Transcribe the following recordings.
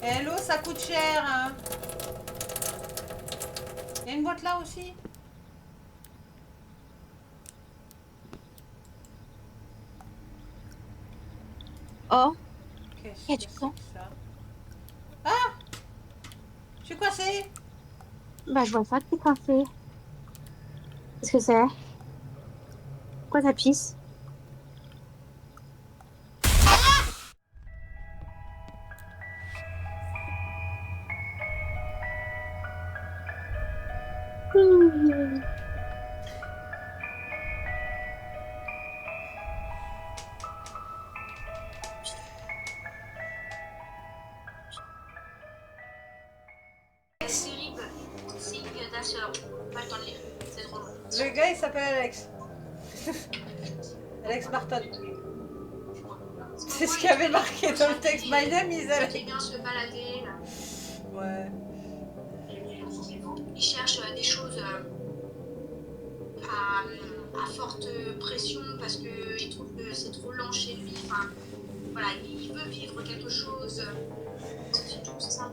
Et l'eau, ça coûte cher, hein. Il y a une boîte là aussi. Oh, Qu'est-ce il y a que du c'est camp. que ça? Ah! Je suis coincée. Bah, je vois ça qui est coincé. Qu'est-ce que c'est? Quoi ça pisse? Hmm. Série signe d'Asher. Pas le temps de lire. C'est trop long. Le gars, il s'appelle Alex. Alex Martin. C'est ce qu'il y avait marqué dans le texte. My name is Alex. Les gars se balader. Ouais. Ils cherchent des choses à forte pression parce qu'ils trouvent que c'est trop lent chez lui. Enfin, voilà, il veut vivre quelque chose. C'est tout, c'est ça.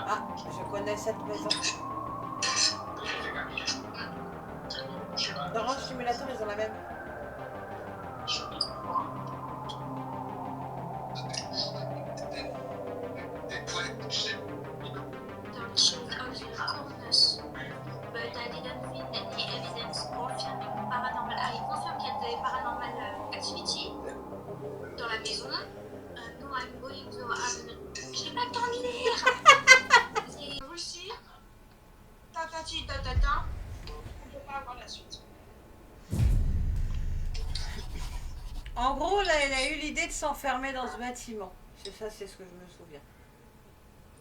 Ah, je connais cette maison. Dans Range Simulator, ils ont la même. The chief of the coroner's, but I didn't find any evidence confirming paranormal. Ah, il confirme qu'il y a des paranormal activity dans la maison. No, I'm going to. J'ai pas le temps de lire. C'est aussi. Tatati tatata. On peut pas avoir la suite. En gros, là, elle a eu l'idée de s'enfermer dans ce bâtiment. C'est ça, c'est ce que je me souviens.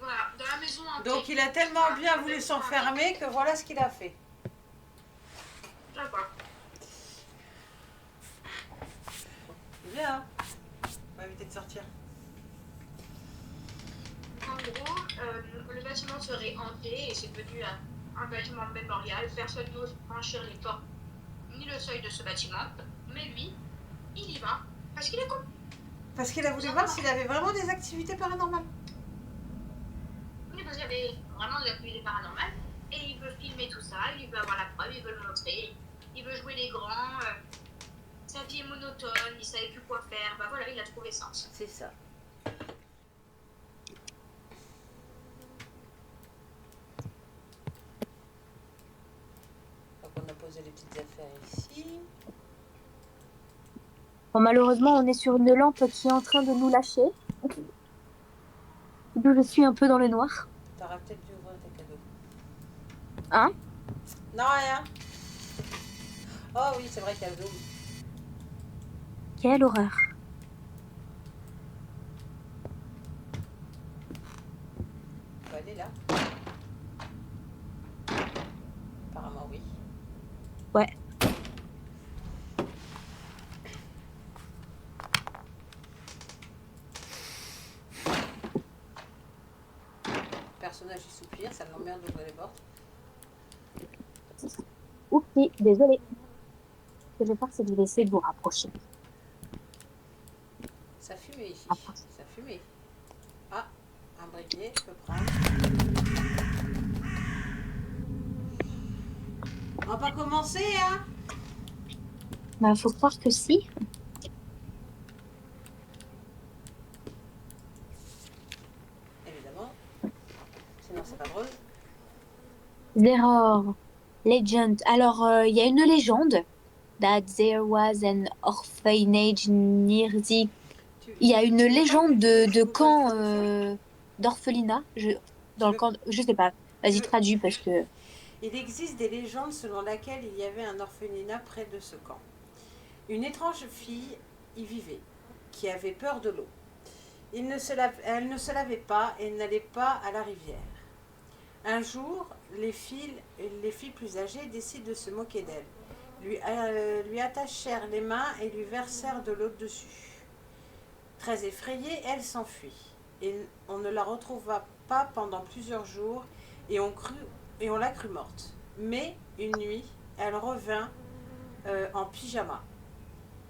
Voilà, dans la maison. Donc, il a tellement bien voulu s'enfermer que voilà ce qu'il a fait. D'accord. Bien, hein. On va éviter de sortir. En gros, le bâtiment serait hanté et c'est devenu un bâtiment mémorial. Personne n'ose franchir les portes ni le seuil de ce bâtiment. Mais lui, il y va parce qu'il est con. Parce qu'il a voulu voir s'il avait vraiment des activités paranormales. Oui, parce qu'il y avait vraiment des activités paranormales et il veut filmer tout ça, il veut avoir la preuve, il veut le montrer, il veut jouer les grands. Sa vie est monotone, il savait plus quoi faire. Bah voilà, il a trouvé ça. C'est ça. Donc, on a posé les petites affaires ici. Bon, malheureusement, on est sur une lampe qui est en train de nous lâcher. D'où je suis un peu dans le noir. T'aurais peut-être dû ouvrir tes cadeaux. Hein? Non, rien. Oh oui, c'est vrai qu'il y a le dos. Quelle horreur. On peut aller là. Apparemment, oui. Ouais. Le personnage il soupire, ça m'emmerde d'ouvrir les portes. Oups, désolé. Ce que je vais faire, c'est que je vais essayer de vous rapprocher. Ça fumait ici. Après. Ça fumait. Ah, un briquet, je peux prendre. On va pas commencer, hein? Bah, faut croire que si. Évidemment. Sinon, c'est pas drôle. There are legend. Alors, il y a une légende that there was an orphanage near the. Il y a une légende de camp d'orphelinat. Dans le camp. Je sais pas. Vas-y, traduis parce que. Il existe des légendes selon lesquelles il y avait un orphelinat près de ce camp. Une étrange fille y vivait, qui avait peur de l'eau. Elle ne se lavait pas et n'allait pas à la rivière. Un jour, les filles plus âgées décident de se moquer d'elle. Lui attachèrent les mains et lui versèrent de l'eau dessus. Très effrayée, elle s'enfuit. Et on ne la retrouva pas pendant plusieurs jours et on la crut morte. Mais une nuit, elle revint en pyjama,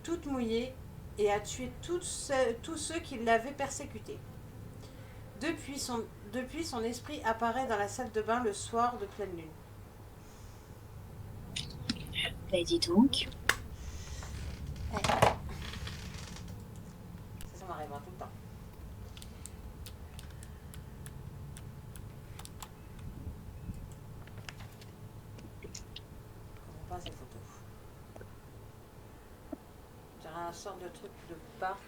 toute mouillée, et a tué tous ceux qui l'avaient persécuté. Depuis son esprit apparaît dans la salle de bain le soir de pleine lune. Bah dis donc. Ça m'arrive tout le temps. Comment pas ces photos? Dirait un sort de truc de parc.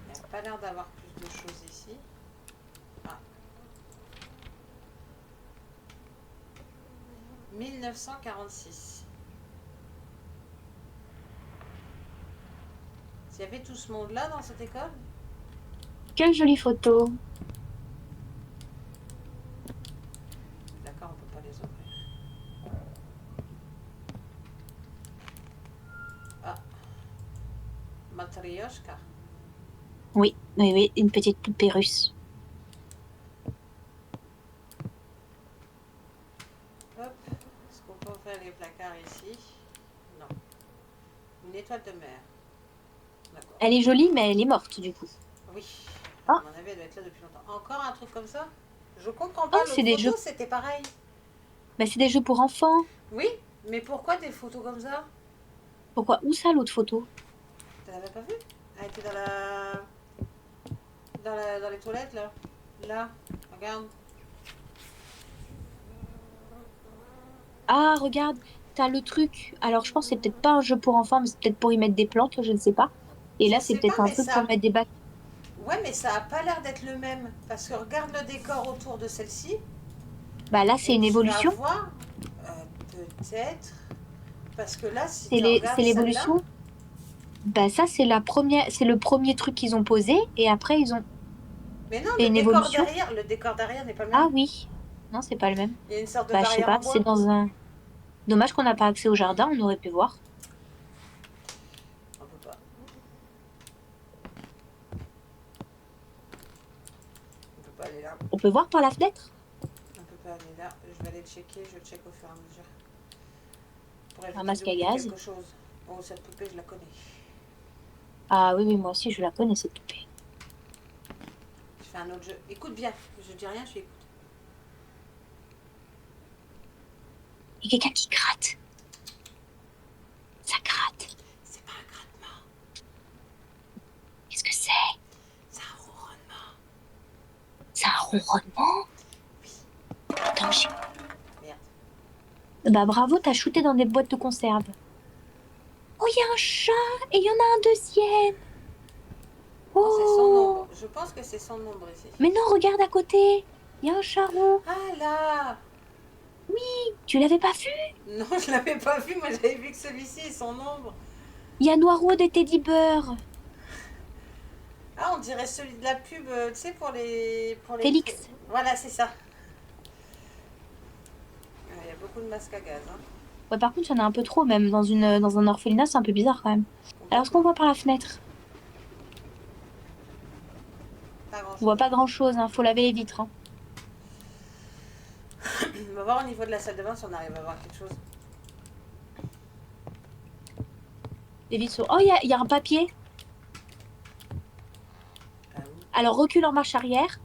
Il n'y a pas l'air d'avoir plus de choses ici. Ah. 1946. Il y avait tout ce monde-là dans cette école? Quelle jolie photo. D'accord, on peut pas les ouvrir. Ah. Matryoshka. Oui, oui, oui, une petite poupée russe. Hop. Est-ce qu'on peut ouvrir les placards ici? Non. Une étoile de mer. D'accord. Elle est jolie, mais elle est morte du coup. Oui. Ah. À mon avis, elle doit être là depuis longtemps. Encore un truc comme ça? Je comprends pas. Oh, L'autre c'est des photo, jeux. c'était pareil. Bah, c'est des jeux pour enfants. Oui, mais pourquoi des photos comme ça? Pourquoi? Où ça l'autre photo? Tu l'avais pas vue? Elle était dans les toilettes, là. Là, regarde. Ah, regarde, t'as le truc. Alors, je pense que c'est peut-être pas un jeu pour enfants, mais c'est peut-être pour y mettre des plantes, je ne sais pas. Et là, Je c'est sais peut-être pas, un mais truc ça... pour mettre des bacs. Ouais, mais ça a pas l'air d'être le même. Parce que regarde le décor autour de celle-ci. Bah là, c'est Et une tu vas évolution. voir, peut-être... Parce que là, si C'est tu regardes celle-là... l'évolution. Bah ça, c'est le premier truc qu'ils ont posé, et après, ils ont Mais non, fait une évolution. le décor derrière n'est pas le Ah même. oui. Non, c'est pas le même. Il y a une sorte de Bah, je sais barrière pas, en c'est bois. dans un... Dommage qu'on n'a pas accès au jardin, on aurait pu voir. On peut pas. On peut pas aller là. On peut voir par la fenêtre? On peut pas aller là. Je vais aller checker. Je check au fur et à mesure. Pour Un éviter masque à d'oublier gaz. quelque chose. Oh, cette poupée, je la connais. Ah oui, oui, moi aussi, je la connais, cette poupée. Je fais un autre jeu. Écoute bien. Je dis rien, je écoute. Il y a quelqu'un qui gratte. Ça gratte. C'est pas un grattement. Qu'est-ce que c'est? C'est un ronronnement. C'est un ronronnement? Oui. Attends, Merde. Bah bravo, t'as shooté dans des boîtes de conserve. Oh, il y a un chat et il y en a un deuxième. Non, c'est son Oh. ombre. Je pense que c'est son ombre ici. Mais non, regarde à côté. Il y a un charron. Ah là! Tu l'avais pas vu? Non, je l'avais pas vu. Moi, j'avais vu que celui-ci est son ombre. Il y a Noirwood et Teddy Bear. Ah, on dirait celui de la pub, tu sais, pour les Félix. Voilà, c'est ça. Il y a beaucoup de masques à gaz. Hein. Ouais, par contre, il y en a un peu trop, même. Dans un orphelinat, c'est un peu bizarre quand même. Alors, ce qu'on voit par la fenêtre? Pas grand On voit pas grand-chose, hein. Faut laver les vitres. Hein. On va voir au niveau de la salle de bain si on arrive à voir quelque chose. Les vitres sont... Oh, il y a un papier. Ah oui. Alors, recule en marche arrière.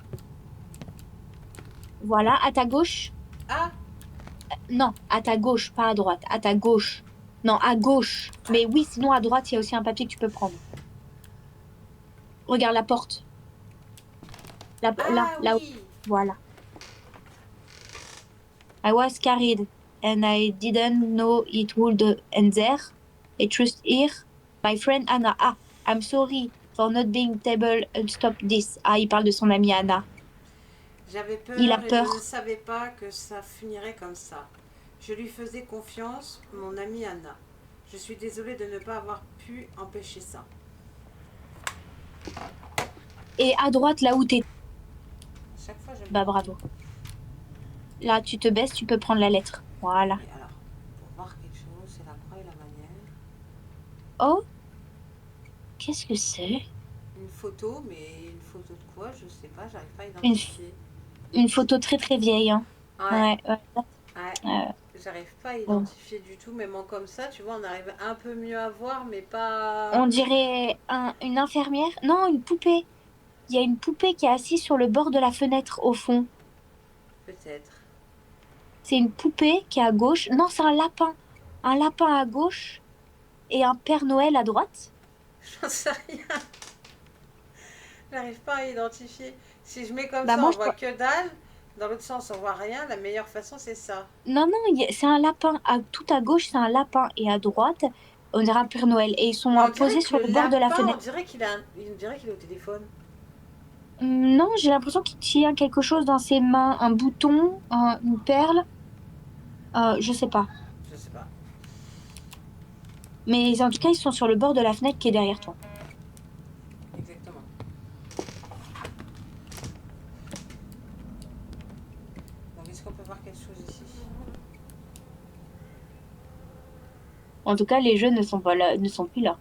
Voilà, à ta gauche. Ah, Non, à ta gauche, pas à droite. À ta gauche. Non, à gauche. Mais oui, sinon à droite, il y a aussi un papier que tu peux prendre. Regarde la porte. Là, là, oui. voilà. I was carried and I didn't know it would end there. I trust here. My friend Anna. Ah, I'm sorry for not being able to stop this. Ah, il parle de son amie Anna. J'avais peur Il a et peur. je ne savais pas que ça finirait comme ça. Je lui faisais confiance, mon amie Anna. Je suis désolée de ne pas avoir pu empêcher ça. Et à droite, là où t'es. Chaque fois, j'aime. Bah, bravo. Là, tu te baisses, tu peux prendre la lettre. Voilà. Mais alors, pour voir quelque chose, c'est la croix et la manière. Oh, qu'est-ce que c'est? Une photo, mais une photo de quoi? Je sais pas, j'arrive pas à Une, identifier. une photo très très vieille. Hein. Ouais, Ouais. ouais. J'arrive pas à Bon. identifier du tout, même en comme ça, tu vois, on arrive un peu mieux à voir, mais pas... On dirait une infirmière. Non, une poupée. Il y a une poupée qui est assise sur le bord de la fenêtre au fond. Peut-être. C'est une poupée qui est à gauche. Non, c'est un lapin. Un lapin à gauche et un Père Noël à droite. J'en sais rien. J'arrive pas à identifier. Si je mets comme Bah ça, moi, on je... voit que dalle. Dans l'autre sens, on voit rien. La meilleure façon, c'est ça. Non, non, c'est un lapin. Tout à gauche, c'est un lapin. Et à droite, on dirait un Père Noël. Et ils sont Mais on dirait posés que sur le le bord de la lapin, on fenêtre. dirait il dirait qu'il est au téléphone. Non, j'ai l'impression qu'il tient quelque chose dans ses mains. Un bouton, une perle. Je sais pas. Je sais pas. Mais en tout cas, ils sont sur le bord de la fenêtre qui est derrière toi. Exactement. Donc, est-ce qu'on peut voir quelque chose ici? En tout cas, les jeux ne sont pas là, ne sont plus là.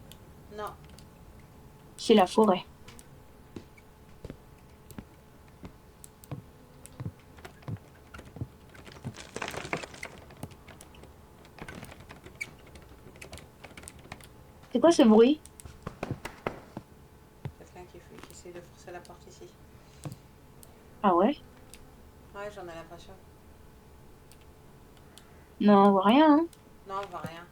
Non. C'est la forêt. C'est quoi ce bruit? Quelqu'un qui essaie de forcer la porte ici. Ah ouais? Ouais, j'en ai l'impression. Non, on voit rien, hein. Non, on voit rien.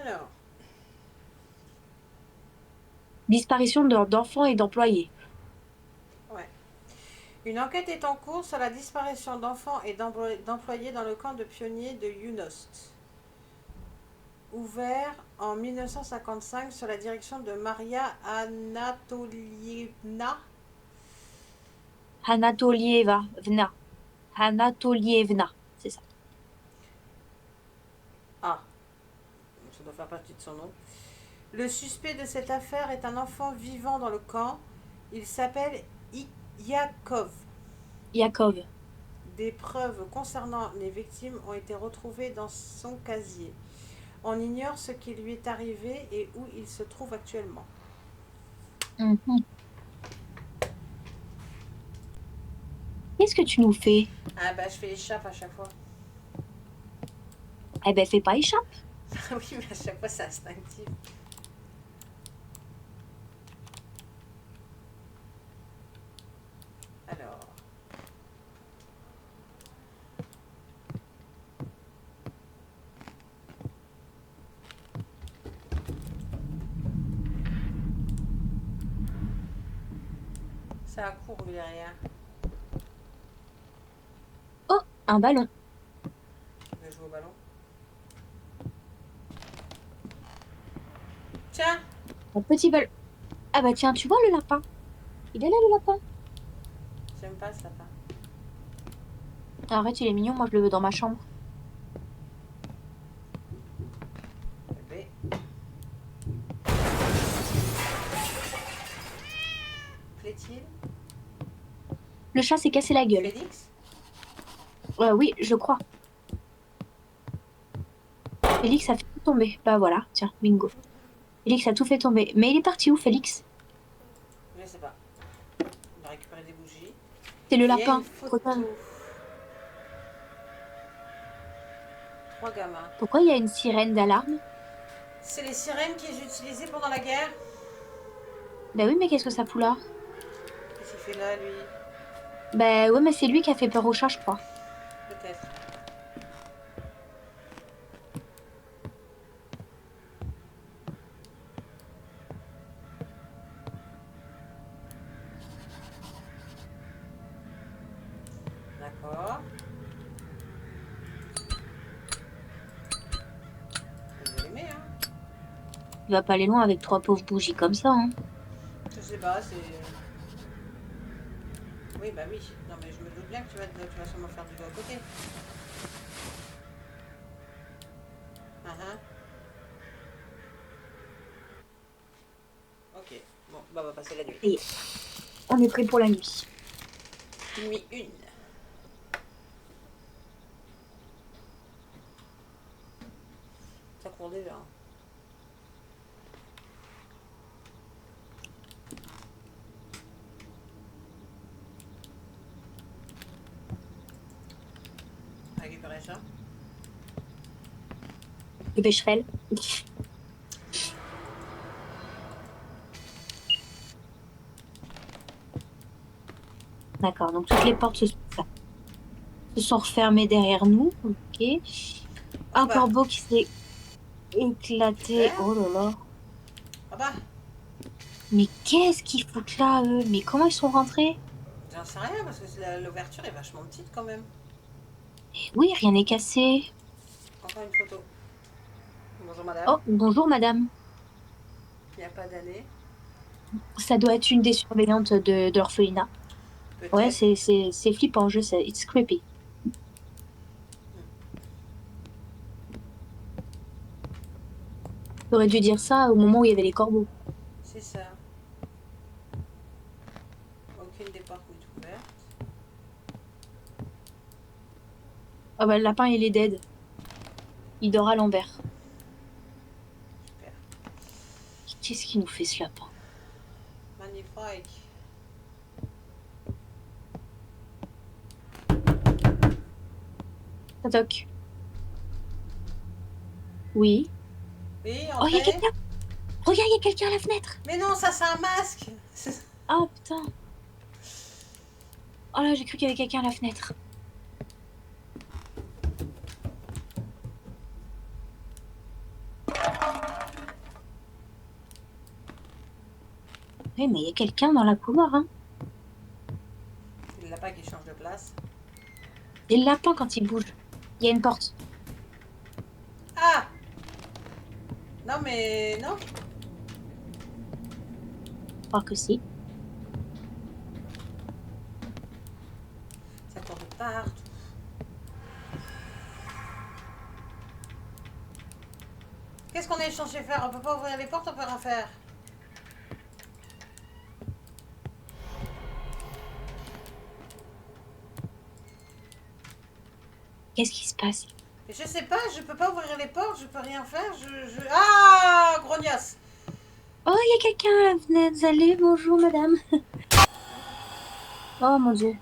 Alors, Disparition d'enfants et d'employés. ouais. Une enquête est en cours sur la disparition d'enfants et d'employés dans le camp de pionniers de Yunost. Ouvert en 1955 sur la direction de Maria Anatolievna. Anatolievna. Anatolievna, c'est ça. Ah, ça doit faire partie de son nom. Le suspect de cette affaire est un enfant vivant dans le camp. Il s'appelle Yakov. Yakov. Des preuves concernant les victimes ont été retrouvées dans son casier. On ignore ce qui lui est arrivé et où il se trouve actuellement. Mhm. Qu'est-ce que tu nous fais? Ah bah je fais échappe à chaque fois. Eh ben, fais pas échappe. Oui, mais à chaque fois c'est instinctif. Alors. Ça a court derrière. Oh, un ballon. Je vais jouer au ballon. Tiens. Un petit ballon. Ah bah tiens, tu vois le lapin? Il est là le lapin. J'aime pas ce lapin. Arrête, il est mignon, moi je le veux dans ma chambre. Bébé. Plaît-il? Le chat s'est cassé la gueule. Félix? Oui, je crois. Félix a fait tout tomber. Bah voilà, tiens, bingo. Félix a tout fait tomber. Mais il est parti où, Félix? Je sais pas. On va récupérer des bougies. C'est le Il y a lapin. une photo. 3 gamins. Pourquoi il y a une sirène d'alarme? C'est les sirènes qu'ils utilisaient pendant la guerre. Bah oui, mais qu'est-ce que ça fout là? Qu'est-ce qu'il fait là, lui? Bah ouais, mais c'est lui qui a fait peur au chat, je crois. Peut-être. D'accord. Vous aimez, hein? Il va pas aller loin avec 3 pauvres bougies comme ça, hein. Je sais pas, c'est... Oui, bah oui. Non, mais je me doute bien que tu vas sûrement faire du jeu à côté. Ah, ah. Ok. Bon, bah on va passer la nuit. Et on est prêt pour la nuit. Nuit 1. Ça court déjà. Hein. Récupérer ça. Le pécherel. D'accord, donc toutes les portes se sont refermées derrière nous. Ok. Un bah. corbeau qui s'est éclaté. Super. Oh là là. Ah bah. Mais qu'est-ce qu'ils foutent là, eux? Mais comment ils sont rentrés? J'en sais rien parce que l'ouverture est vachement petite quand même. Oui, rien n'est cassé. Encore une photo. Bonjour madame. Oh, bonjour madame. Il n'y a pas d'année. Ça doit être une des surveillantes de l'orphelinat. Ouais, Peut-être. c'est flippant, je sais. It's creepy. J'aurais dû dire ça au moment où il y avait les corbeaux. C'est ça. Aucune des portes n'est ouverte. Ah bah le lapin, il est dead. Il dort à l'envers. Super. Qu'est-ce qu'il nous fait ce lapin? Magnifique. Toc. Oui. Oui, Oh, il y a entrez. quelqu'un! Regarde, il y a quelqu'un à la fenêtre! Mais non, ça c'est un masque. Oh putain! Oh là, j'ai cru qu'il y avait quelqu'un à la fenêtre. Oui, mais il y a quelqu'un dans la couloir, hein. C'est le lapin qui change de place. Et le lapin, quand il bouge, il y a une porte. Ah! Non mais non. Je crois que si. Ça court de partout. Qu'est-ce qu'on est censé faire? On peut pas ouvrir les portes, on peut rien faire. Qu'est-ce qui se passe? Et je sais pas, je peux pas ouvrir les portes, je peux rien faire. Ah! Grognasse! Oh, il y a quelqu'un à la fenêtre. Salut, bonjour, madame. Oh mon Dieu.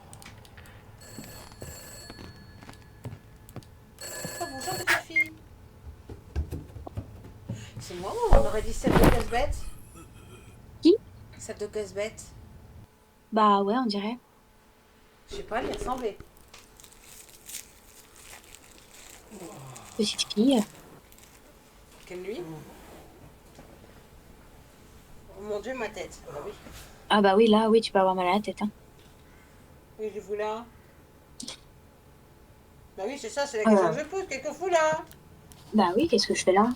Oh, bonjour petite fille. C'est moi ou on aurait dit celle de casse-bête? Qui? Celle de casse-bête. Bah ouais, on dirait. Je sais pas, elle y ressemblait. Petite fille. Quelle nuit? Oh mon Dieu, ma tête. Ah oui. Ah bah oui, là, oui, tu peux avoir mal à la tête, hein. Oui, je vous là. Bah oui, c'est ça, c'est la question que je pose. Qu'est-ce qu'on fout là? Bah oui, qu'est-ce que je fais là?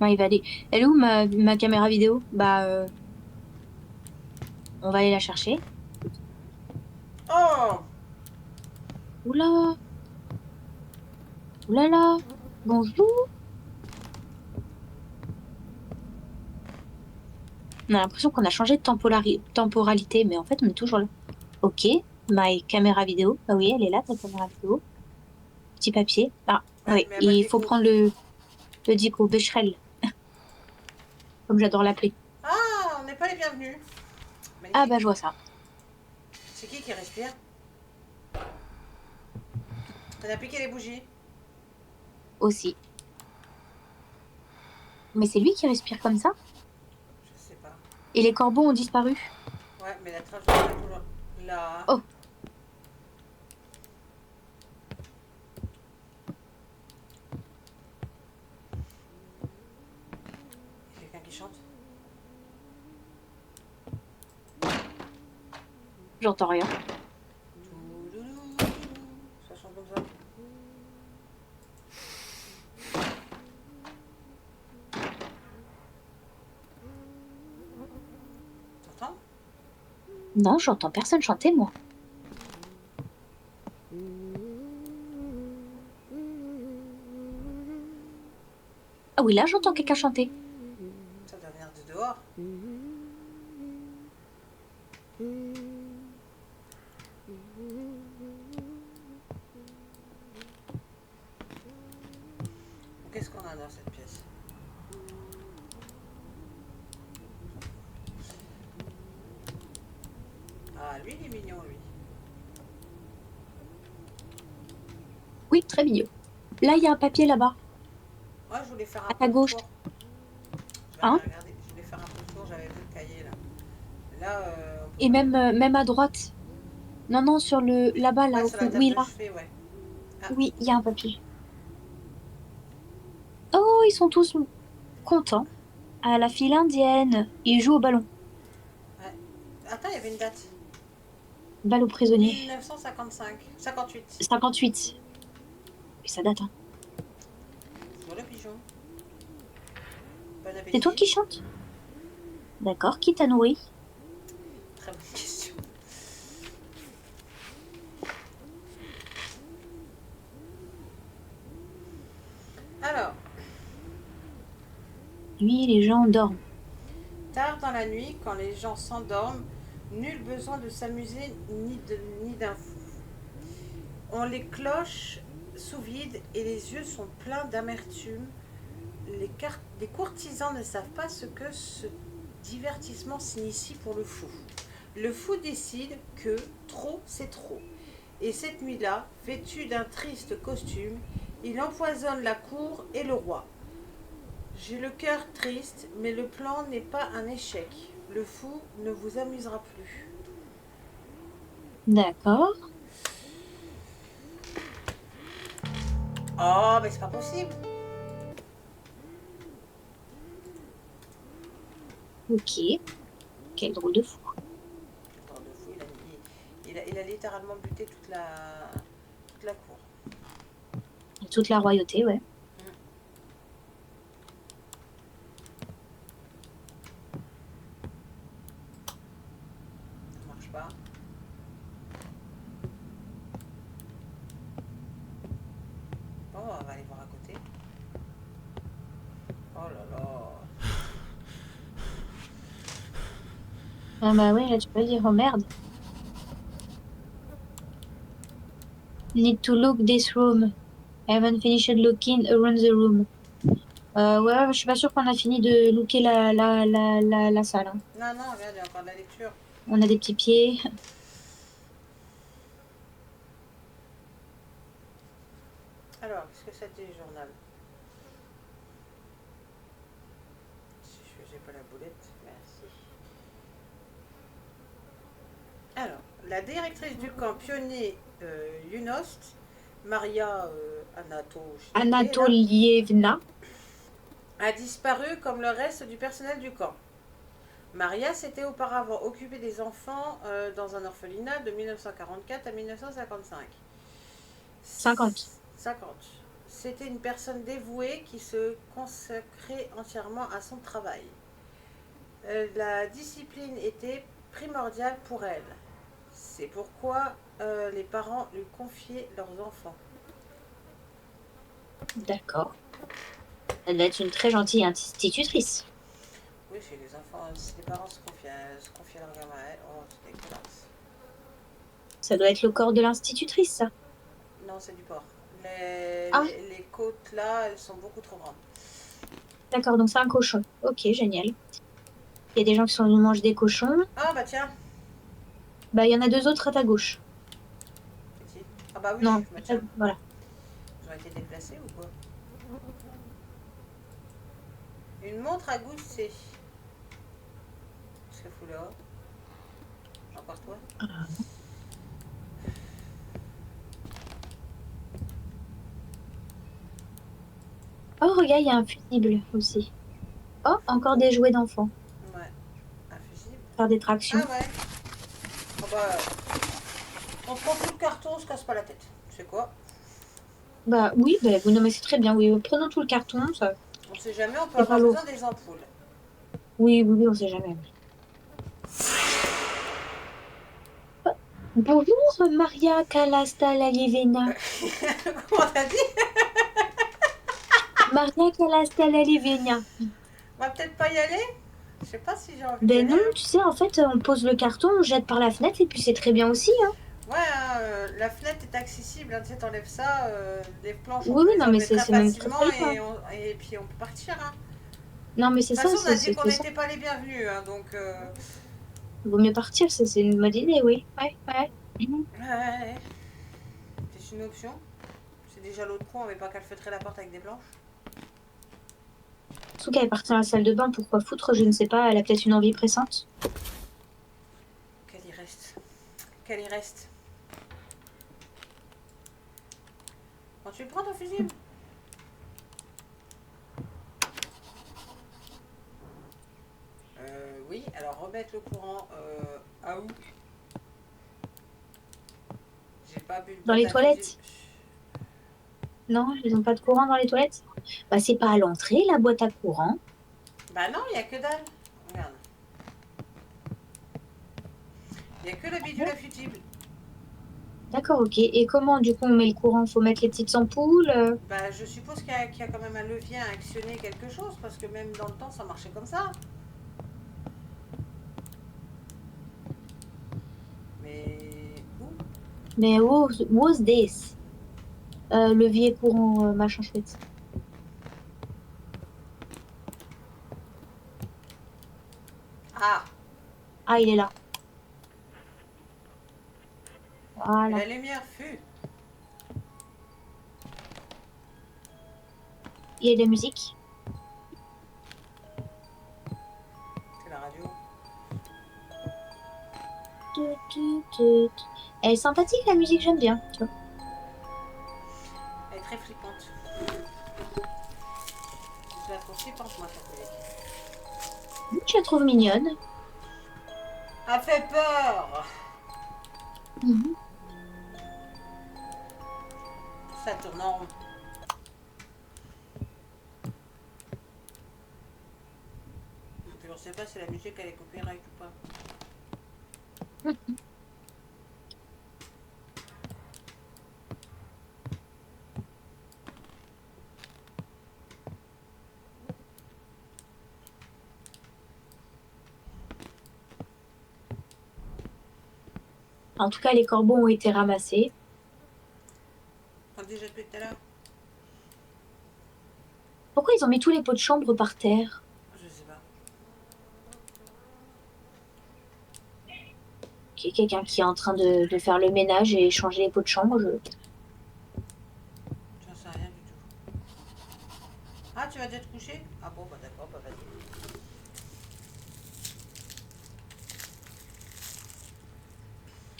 Non, il va aller. Elle est où ma caméra vidéo? Bah, on va aller la chercher. Oh! Oula! Oulala! Bonjour! On a l'impression qu'on a changé de temporalité, mais en fait, on est toujours là. Ok, ma caméra vidéo. Ah oui, elle est là, ta caméra vidéo. Petit papier. Ah, Ouais, oui, mais à il battre faut coups. prendre le dico, Becherel, comme j'adore l'appeler. Ah, on n'est pas les bienvenus. Ah Magnifique. bah, je vois ça. C'est qui respire? On a piqué les bougies. Aussi. Mais c'est lui qui respire comme ça? Je sais pas. Et les corbeaux ont disparu. Ouais, mais la trace est toujours là. Oh. Il y a quelqu'un qui chante. J'entends rien. Ça chante comme ça. T'entends? Non, j'entends personne chanter, moi. Ah oui, là, j'entends quelqu'un chanter. Ça doit venir de savoir. Qu'est-ce qu'on a dans cette pièce? Ah, lui, il est mignon, lui. Oui, très mignon. Là, il y a un papier là-bas. Moi, je voulais faire un À peu ta le gauche. tour. Je vais Hein? aller regarder. Je voulais faire un peu le tour. J'avais vu le cahier, là. Là, on peut Et pas- même à droite. Non, non, sur le là-bas, là, Ouais, au sur la fond. table Oui, de là. chevet, ouais. Ah, Oui, il y a un papier. Oh, ils sont tous contents. À la file indienne. Ils jouent au ballon. ouais. Attends, il y avait une date. Balle aux prisonniers. 1955. 58. 58. Et ça date, hein. Pour le pigeon. Bon C'est toi appétit. qui chantes? D'accord, qui t'a nourri? Très bonne question. Alors, Oui, les gens dorment. tard dans la nuit, quand les gens s'endorment, nul besoin de s'amuser ni d'un fou. On les cloches sous vide et les yeux sont pleins d'amertume. Les courtisans ne savent pas ce que ce divertissement signifie pour le fou. Le fou décide que trop, c'est trop. Et cette nuit-là, vêtu d'un triste costume, il empoisonne la cour et le roi. J'ai le cœur triste, mais le plan n'est pas un échec. Le fou ne vous amusera plus. D'accord. Oh, mais c'est pas possible. Ok. Quel drôle de fou. Attends, de fou, il a littéralement buté toute la cour. Toute la royauté, ouais. Ça marche pas. Bon, on va aller voir à côté. Oh là là. Ah bah oui, là tu peux dire, oh merde. Need to look this room. I haven't finished looking around the room. Ouais, je suis pas sûre qu'on a fini de looker la salle, hein. Non, non, regarde, il y a encore de la lecture. On a des petits pieds. Alors, qu'est-ce que ça dit, le journal? Si je faisais pas la boulette, merci. Alors, la directrice du camp pionnier Yunost, Maria Anatolievna. a disparu comme le reste du personnel du camp. Maria s'était auparavant occupée des enfants dans un orphelinat de 1944 à 1955. 50. 50. C'était une personne dévouée qui se consacrait entièrement à son travail. La discipline était primordiale pour elle. C'est pourquoi les parents lui confiaient leurs enfants. D'accord. Elle doit être une très gentille institutrice. Oui, chez les enfants, si les parents se confiaient leurs gamins à elle, oh, c'est dégueulasse. Ça doit être le corps de l'institutrice, ça. Non, c'est du porc. Ah. Les côtes là, elles sont beaucoup trop grandes. D'accord, donc c'est un cochon. Ok, génial. Il y a des gens qui mangent des cochons. Ah bah tiens, Bah, il y en a deux autres à ta gauche. petit. Ah bah oui, Non, bah tiens. voilà. Ils ont été déplacés ou quoi? Une montre à gousset. Qu'est-ce qu'elle fout là? Encore toi? Oh, regarde, il y a un fusible aussi. Oh, encore des jouets d'enfants. Ouais. Un fusible. Faire des tractions. Ah ouais. Ah bah, on prend tout le carton, on se casse pas la tête. C'est quoi? Bah oui, bah, vous nommez c'est très bien. Oui, prenons tout le carton. Ça... On sait jamais, on peut C'est avoir pas lourd. besoin des ampoules. Oui, oui, oui, on sait jamais. Bonjour, Maria Kalasta-Lalivena. Comment t'as dit? Maria Kalasta-Lalivena. On va peut-être pas y aller? sais pas si j'ai envie Ben d'y non, aller. tu sais, en fait, on pose le carton, on jette par la fenêtre et puis c'est très bien aussi, hein. Ouais, hein, la fenêtre est accessible, hein, tu sais, t'enlèves ça, les planches on Oui, peut oui, les non, mais enlever très c'est même très facilement très bien. et puis on peut partir. Hein. Non, mais De c'est toute ça, façon, on a dit qu'on c'est ça. n'était pas les bienvenus, hein, donc Vaut mieux partir, c'est une bonne idée, oui. Ouais, ouais. Mhm. ouais, c'est une option. C'est déjà l'autre con, on avait pas qu'à le feutrer la porte avec des planches. Surtout qu'elle est partie dans la salle de bain, pourquoi foutre, je ne sais pas, elle a peut-être une envie pressante. Qu'elle y reste. Qu'elle y reste. Quand tu le prends ton fusible. Oui, alors remettre le courant à où? J'ai pas bu de Dans boîte les à fusible. toilettes? Non, ils n'ont pas de courant dans les toilettes? Bah, c'est pas à l'entrée, la boîte à courant. Bah non, il n'y a que dalle. Regarde. Il n'y a que la bidule à fusible. D'accord, ok. Et comment, du coup, on met le courant? Faut mettre les petites ampoules? Bah je suppose qu'il y a quand même un levier à actionner quelque chose, parce que même dans le temps, ça marchait comme ça. Mais où? Mais what's this? Levier, courant, machin chouette. Ah, Ah, il est là. et Voilà. la lumière fut. Il y a de la musique. C'est la radio. Tut, tut, tut. Elle est sympathique, la musique, j'aime bien, tu vois. Elle est très flippante. Je la trouve flippante, moi, ta collègue. Je la trouve mignonne. A fait peur. Mhm. Ça tourne en rond. Puis on sait pas si la musique elle est copyright ou pas. En tout cas, les corbeaux ont été ramassés. On dit depuis tout à l'heure. Pourquoi ils ont mis tous les pots de chambre par terre? Je sais pas. Quelqu'un qui est en train de faire le ménage et changer les pots de chambre. J'en sais rien du tout. Ah, tu vas déjà te coucher? Ah bon, bah d'accord, bah vas-y.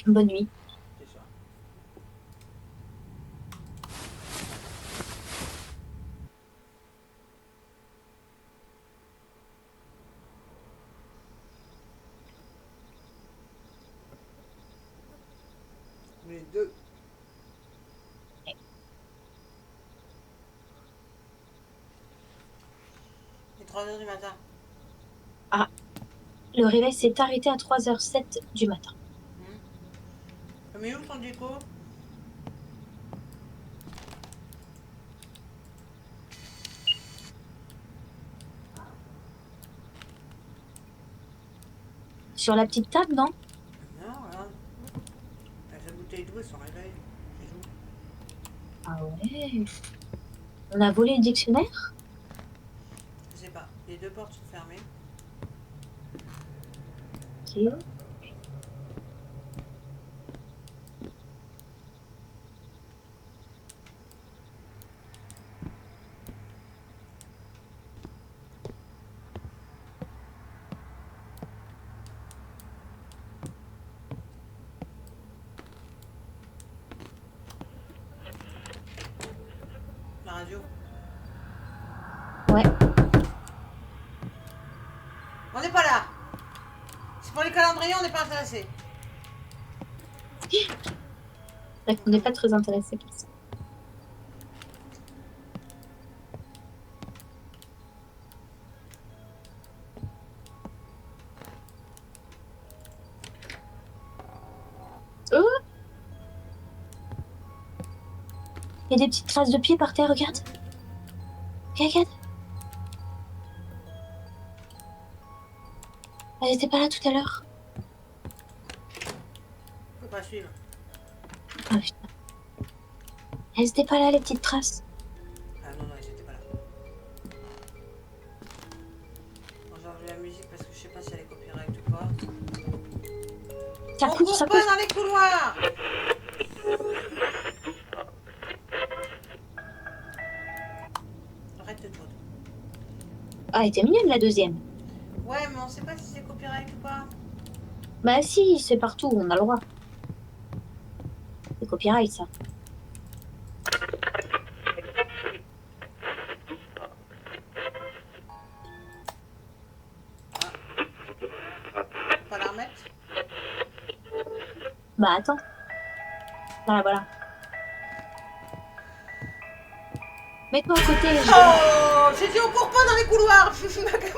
Bonne nuit. C'est ça. Les deux. Il est 3h du matin. Ah, le réveil s'est arrêté à 3h07 du matin. Mais où ton déco? Sur la petite table, non? Non, regarde. T'as sa bouteille d'eau et son réveil. C'est tout. Ah ouais. On a volé le dictionnaire? Je sais pas. Les deux portes sont fermées. Ok. La radio. Ouais. On n'est pas là. C'est pour les calendriers, on n'est pas intéressé. Bref, on n'est pas très intéressé par ça. Oh, il y a des petites traces de pieds par terre, regarde. Regarde. Elle était pas là tout à l'heure. Je peux pas suivre. Ah putain. Elles étaient pas là, les petites traces. Ah non, non, ils étaient pas là. Bon, j'ai enlevé la musique parce que je sais pas si elle est copyright ou pas. Ça On coûte, court ça pas coûte. dans les couloirs. Arrête de toi. Ah, elle était mignonne, la deuxième. Ouais, mais on sait pas si c'est copyright ou pas. Bah si, c'est partout, on a le droit. C'est copyright, ça. Pas la remettre. Bah attends. Voilà, voilà. Mets-toi à côté. Oh, j'ai dit on court pas dans les couloirs.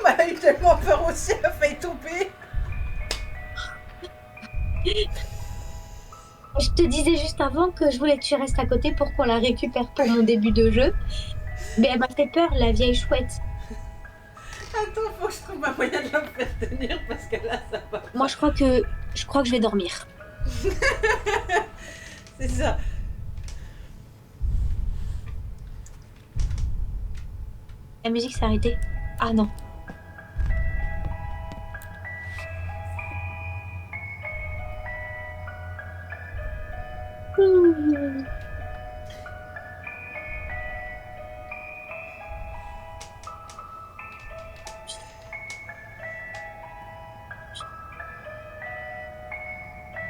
Ma elle a eu tellement peur aussi, elle a failli tomber. Je te disais juste avant que je voulais que tu restes à côté pour qu'on la récupère pour mon début de jeu. Mais elle m'a fait peur, la vieille chouette. Attends, faut que je trouve un moyen de la faire tenir parce que là, ça va. Moi, je crois que je vais dormir. C'est ça. La musique s'est arrêtée. Ah non.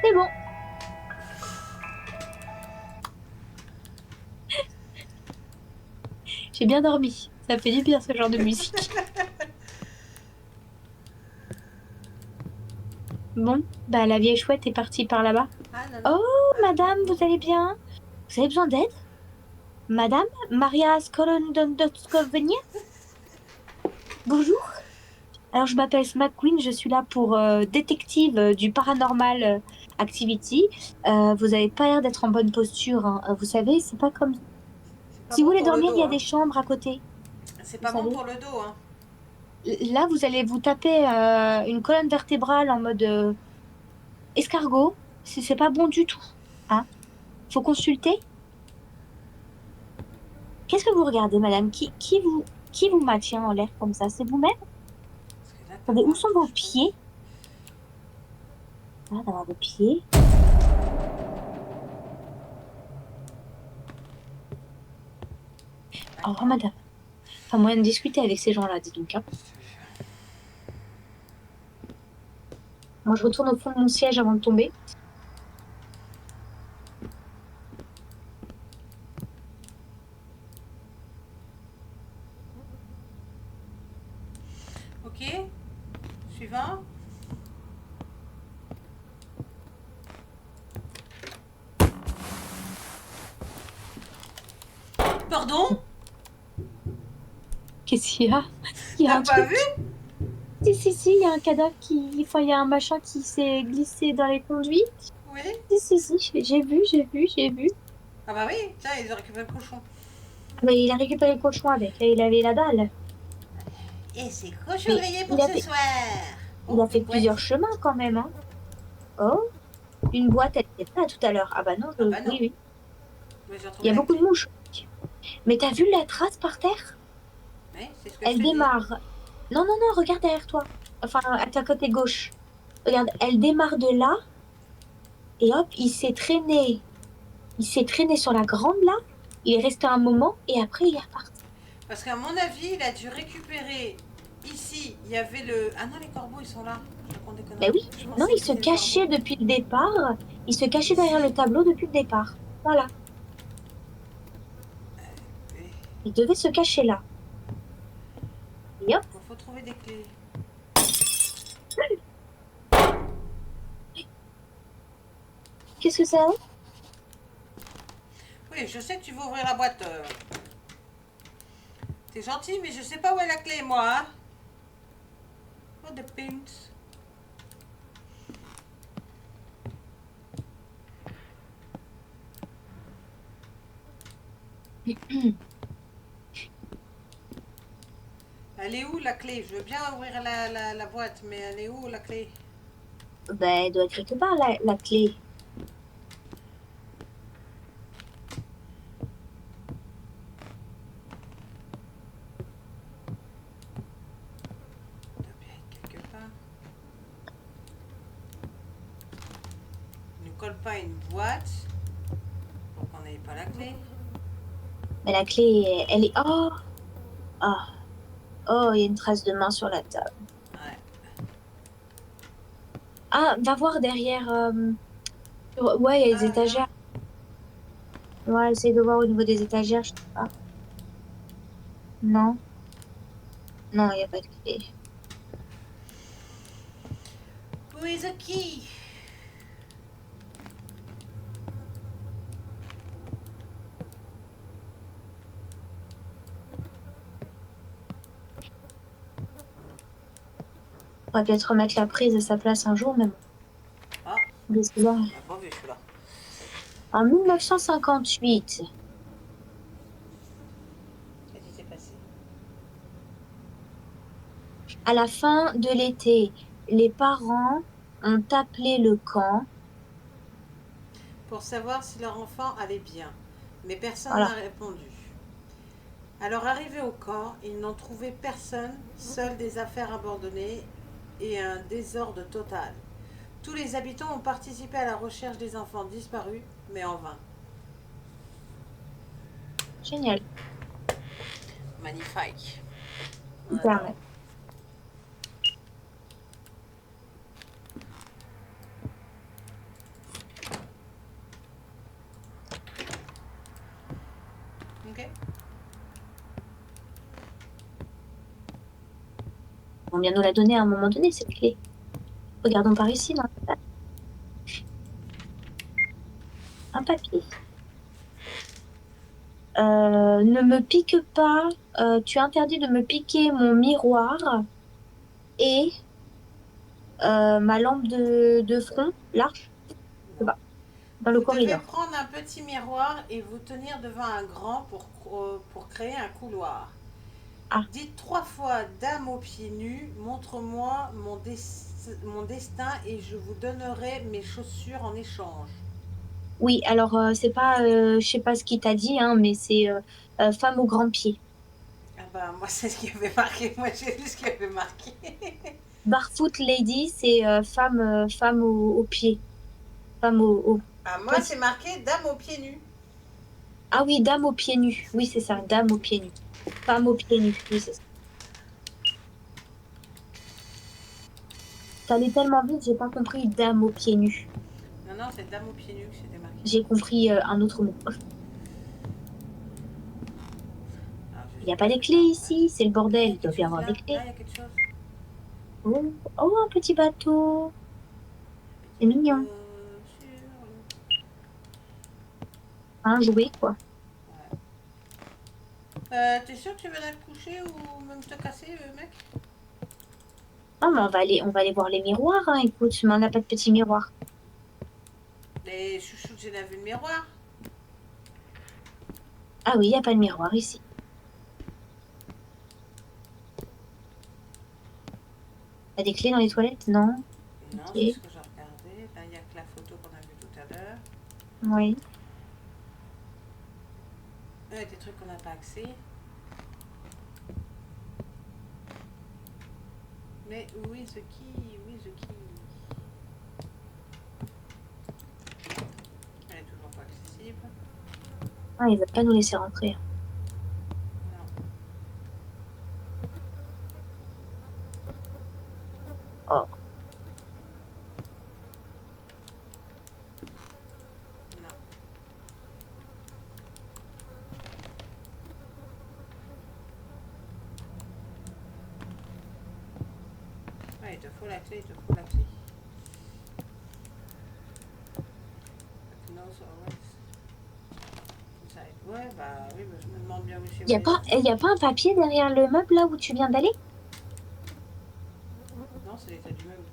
C'est bon. J'ai bien dormi. Ça fait du bien ce genre de musique. Bon, bah la vieille chouette est partie par là-bas. Ah non, non. Oh, madame, vous allez bien? Vous avez besoin d'aide? Madame Maria Skolondondotskovania? Bonjour. Alors, je m'appelle McQueen, je suis là pour détective du Paranormal Activity. Vous avez pas l'air d'être en bonne posture, hein. Vous savez, c'est pas comme... C'est pas Si vous bon voulez pour le dormir, dos, il y a hein. des chambres à côté. C'est Vous pas bon savez. pour le dos, hein. Là, vous allez vous taper une colonne vertébrale en mode escargot. C'est pas bon du tout. Hein. Faut consulter. Qu'est-ce que vous regardez, madame? Qui vous maintient en l'air comme ça? C'est vous-même? Parce que là, Attendez, où voir, sont vos je pieds? Ah, d'avoir vos pieds. Au revoir, madame. Pas moyen de discuter avec ces gens-là, dis donc. Hein. Moi, je retourne au fond de mon siège avant de tomber. Ok. Suivant. Pardon? Qu'est-ce qu'il y a? Il y a T'as un pas truc. vu? Si, il y a un cadavre qui... Enfin, il y a un machin qui s'est glissé dans les conduits. Oui. Si, j'ai vu. Ah bah oui, tiens, ils ont récupéré le cochon. Mais il a récupéré le cochon avec, il avait la dalle. Et c'est cochon Mais grillé il pour a ce fait, soir. il a fait une boîte. plusieurs chemins quand même. Hein. Oh, une boîte, elle était pas là tout à l'heure. Ah bah non, Ah bah non. oui. Mais j'ai Il retrouvé y a la beaucoup clé. de mouches. Mais t'as vu la trace par terre? Oui, c'est ce que Elle je te dis. démarre. Non, regarde derrière toi. Enfin, à ta côté gauche. Regarde, elle démarre de là. Et hop, il s'est traîné. Il s'est traîné sur la grande là. Il est resté un moment et après il est reparti. Parce qu'à mon avis, il a dû récupérer. Ici, il y avait le. Ah non, les corbeaux, ils sont là. Je raconte des conneries. Ben oui. Je Non, pensais il que se c'était les cachait corbeaux. depuis le départ. Il se cachait derrière le tableau depuis le départ. Voilà. Oui. Il devait se cacher là. Et hop. Bon, faut trouver des clés. Qu'est-ce que c'est? Oui, je sais que tu veux ouvrir la boîte. T'es gentil, mais je sais pas où est la clé, moi. Hein. Oh, the pins. Elle est où la clé? Je veux bien ouvrir la boîte, mais elle est où la clé? Ben, elle doit être quelque part, la clé. Elle doit bien être quelque part. Il ne colle pas une boîte pour qu'on n'ait pas la clé. Mais la clé, elle est... Oh! Ah! Oh, il y a une trace de main sur la table. Ouais. Ah, va voir derrière... Ouais, il y a les Ah là. étagères. Ouais, essaye de voir au niveau des étagères, je sais pas. Non? Non, il n'y a pas de clé. Who is the key? On va peut-être remettre la prise à sa place un jour, mais bon. Ah, Mais c'est là. on n'a pas vu celui-là. En 1958, Qu'est-ce qui s'est passé? à la fin de l'été, les parents ont appelé le camp. Pour savoir si leur enfant allait bien, mais personne Voilà. n'a répondu. Alors arrivés au camp, ils n'ont trouvé personne, seuls des affaires abandonnées et un désordre total. Tous les habitants ont participé à la recherche des enfants disparus, mais en vain. Génial. Magnifique. On Hyper adore. mal. Ok. On vient nous la donner à un moment donné, cette clé. Regardons par ici, non? Un papier. Ne me pique pas. Tu as interdit de me piquer mon miroir et ma lampe de front, l'arche, je sais Non. pas, dans le Vous devez corridor. prendre un petit miroir et vous tenir devant un grand pour créer un couloir. Ah, Dites 3 fois Dame aux pieds nus, montre-moi mon destin et je vous donnerai mes chaussures en échange. oui, alors c'est pas, je sais pas ce qu'il t'a dit, hein, mais c'est femme au grand pied. Ah bah moi c'est ce qui avait marqué, moi j'ai vu ce qui avait marqué. Barefoot lady, c'est femme au pied. Femme au Ah moi petit. c'est marqué Dame aux pieds nus. Ah oui, dame aux pieds nus. Oui, c'est ça, dame aux pieds nus. Femme aux pieds nus, oui, c'est ça. Ça allait tellement vite, j'ai pas compris dame aux pieds nus. Non non c'est Dame aux pieds nus que c'était marqué. J'ai compris un autre mot. Alors, je Il n'y sais a pas pas les ce que clés ça ici, c'est le représente. Ah, il y bordel. a Il doit quelque bien chose avoir des là. clés. Là il y a quelque chose. Oh, oh, un petit bateau. C'est Petit mignon. bateau sur l'eau. Un jouet, quoi. Ouais. T'es sûr que tu veux aller te coucher ou même te casser, mec? Non, mais on va aller voir les miroirs, hein. Écoute, mais on n'a pas de petit miroir. Les chouchoutes, j'ai vu le miroir. Ah oui, il n'y a pas de miroir ici. T'as des clés dans les toilettes? Non. Non, Ok. c'est ce que j'ai regardé. Là, il n'y a que la photo qu'on a vue tout à l'heure. Oui. Il y a des trucs qu'on n'a pas accès. Mais où est the key? Où est the key? Elle est toujours pas accessible. Ah, il ne veut pas nous laisser rentrer. Non. Oh. Non. Ouais, il te faut la clé, il te faut la clé. No, so always inside. Ouais, bah oui, bah, je me demande bien où c'est. Il n'y a pas un papier derrière le meuble là où tu viens d'aller? Non, c'est l'état du meuble.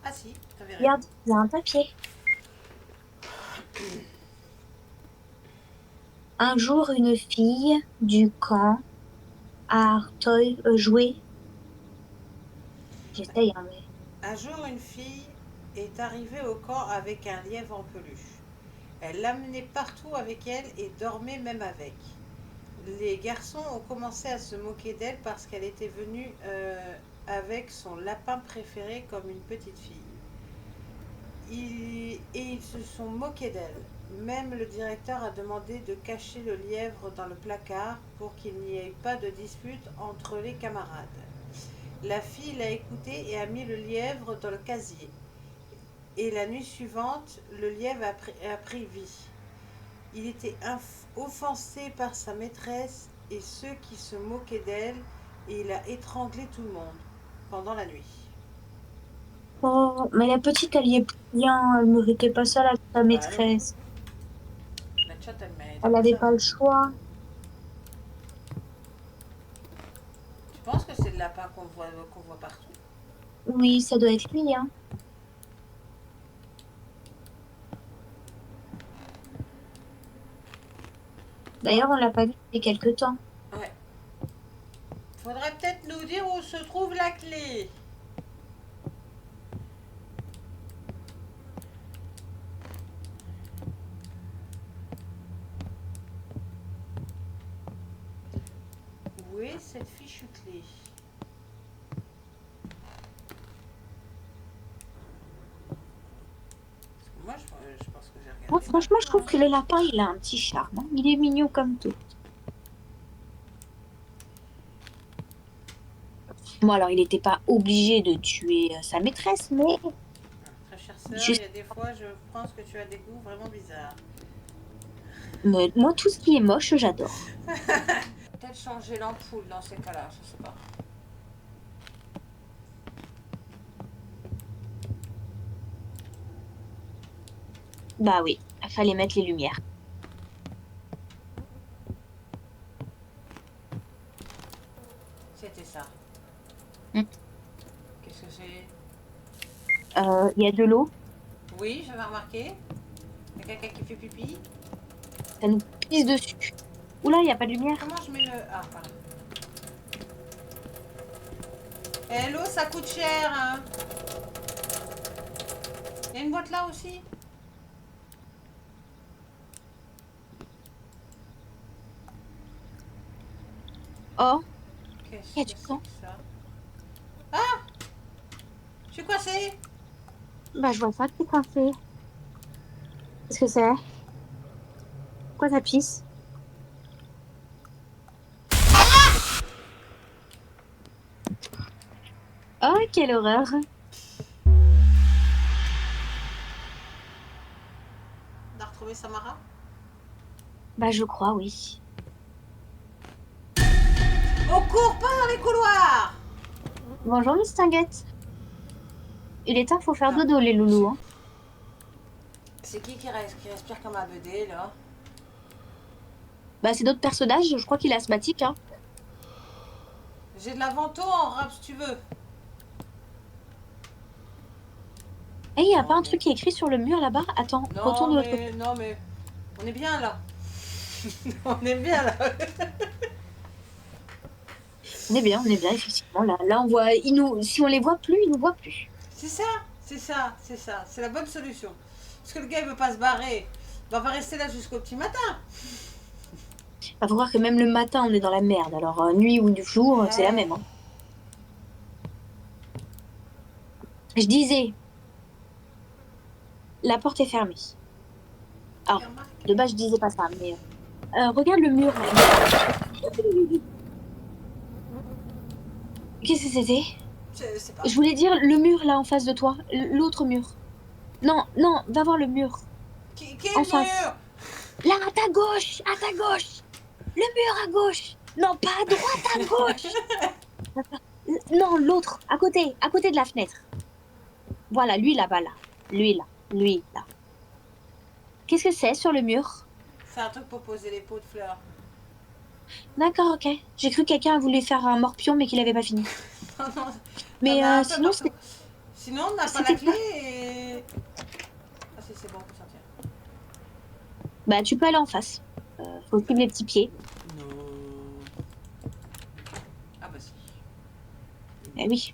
Ah si, t'avais raison. Regarde, il y a un papier. Un jour, une fille du camp a joué J'essaye, hein, mais... Un jour, une fille est arrivée au camp avec un lièvre en peluche. Elle l'amenait partout avec elle et dormait même avec. Les garçons ont commencé à se moquer d'elle parce qu'elle était venue avec son lapin préféré comme une petite fille. Et ils se sont moqués d'elle. Même le directeur a demandé de cacher le lièvre dans le placard pour qu'il n'y ait pas de dispute entre les camarades. La fille l'a écouté et a mis le lièvre dans le casier. Et la nuit suivante, le lièvre a pris vie. Il était offensé par sa maîtresse et ceux qui se moquaient d'elle, et il a étranglé tout le monde pendant la nuit. Oh, mais la petite, elle y est plus bien. Elle méritait pas ça, sa maîtresse. La chatte, Elle avait pas le choix. Tu penses que c'est le lapin qu'on voit partout? Oui, ça doit être lui, hein. D'ailleurs, on l'a pas vu depuis quelques temps. Ouais. Faudrait peut-être nous dire où se trouve la clé. Où est cette fichue clé? Moi, je pense que j'ai regardé. Moi, franchement, je trouve que le lapin, il a un petit charme. Hein. Il est mignon comme tout. Bon, alors, il n'était pas obligé de tuer sa maîtresse, mais... Très chère sœur, il y a des fois, je pense que tu as des goûts vraiment bizarres. Mais moi, tout ce qui est moche, j'adore. Peut-être changer l'ampoule dans ces cas-là, je sais pas. Bah oui, il fallait mettre les lumières. C'était ça. Qu'est-ce que c'est? Il y a de l'eau. Oui, j'avais remarqué. Il y a quelqu'un qui fait pipi. Ça nous pisse dessus. Oula, il n'y a pas de lumière. Comment je mets le... Ah, pardon. Eh, l'eau, ça coûte cher, hein. Il y a une boîte là aussi. Oh, Qu'est-ce y a que du c'est sang. que ça? Ah! Je suis coincée. Bah, je vois pas que t'es coincé. Qu'est-ce que c'est? Pourquoi ça pisse? Oh, quelle horreur! On a retrouvé Samara? Bah, je crois, oui. On court pas dans les couloirs! Bonjour, Miss Tinguette. Il est temps, faut faire Ah. dodo, les loulous. Hein. C'est qui respire comme un BD, là? Bah, c'est d'autres personnages, je crois qu'il est asthmatique. Hein. J'ai de la vento en rap, si tu veux. Eh, il y a pas un truc qui est écrit sur le mur là-bas? Attends, retourne de l'autre côté. Non, mais on est bien là. On est bien là. On est bien, effectivement. Là, on voit. Si on les voit plus, ils nous voient plus. C'est ça, c'est ça, c'est ça. C'est la bonne solution. Parce que le gars, il veut pas se barrer. On va rester là jusqu'au petit matin. Faut voir que même le matin, on est dans la merde. Alors, nuit ou du jour, c'est la même. Hein. Je disais, la porte est fermée. Alors, de base, je disais pas ça, mais regarde le mur. Qu'est-ce que c'était? Je sais pas. Je voulais dire le mur là en face de toi, l'autre mur. Non, va voir le mur. Quel en mur? face. Là, à ta gauche, à ta gauche. Le mur à gauche. Non, pas à droite, à gauche. Non, l'autre, à côté de la fenêtre. Voilà, lui là-bas, là. Lui là. Qu'est-ce que c'est sur le mur? C'est un truc pour poser les pots de fleurs. D'accord, ok. J'ai cru que quelqu'un voulait faire un morpion, mais qu'il avait pas fini. Non. Mais sinon, c'est... Sinon, on n'a pas la clé et... Ah si, c'est bon, on peut sortir. Bah, tu peux aller en face. Faut suivre les petits pieds. Non. Ah bah si. Eh oui.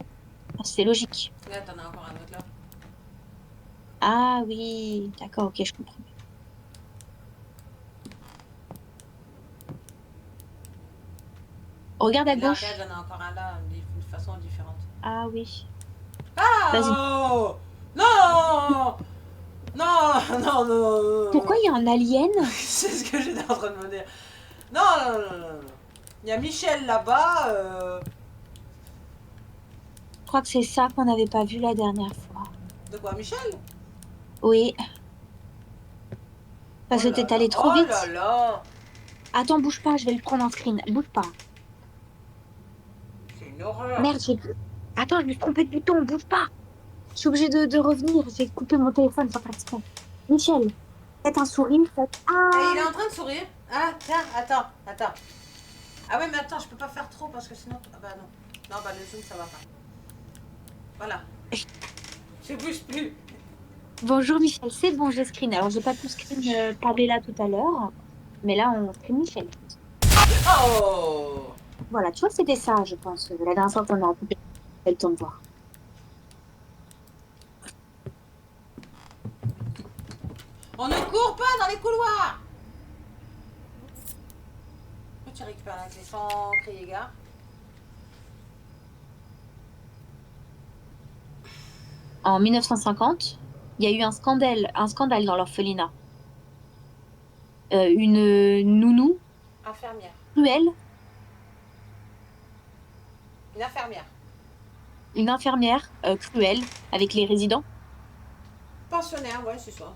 C'est logique. Là, t'en as encore un autre là. Ah oui, d'accord, ok, je comprends. Regarde à Et là, gauche. regarde, j'en ai encore un là, d'une façon différente. Ah oui. Vas-y. Ah oh non non, non, non, non, non, Pourquoi non. il y a un alien? C'est ce que j'étais en train de me dire. Non, non, non, non, non. Il y a Michel là-bas. Je crois que c'est ça qu'on n'avait pas vu la dernière fois. De quoi, Michel? Oui, Oh parce que là t'es là, allé trop oh vite. là là. Attends, bouge pas, je vais le prendre en screen. Bouge pas. C'est une horreur. Merde, j'ai... Attends, je me suis trompée de bouton, bouge pas. Je suis obligée de revenir. J'ai coupé mon téléphone sans faire exprès. Michel, faites un sourire, faites... Et il est Ah! en train de sourire. Ah, tiens, attends, attends. Ah ouais, mais attends, je peux pas faire trop parce que sinon. Ah bah non. Non, bah le zoom, ça va pas. Voilà. Je bouge plus. Bonjour Michel, c'est bon, j'ai screen. Alors, j'ai pas pu screen Pamela tout à l'heure, mais là, on screen Michel. Oh Voilà, tu vois, c'était ça, je pense. La dernière fois qu'on a coupé, j'ai le temps de voir. On ne court pas dans les couloirs. Tu récupères la clé sans crier gare. En 1950, il y a eu un scandale dans l'orphelinat. Une nounou Infirmière. cruelle, Une infirmière. une infirmière cruelle avec les résidents. Pensionnaire, ouais, c'est ça.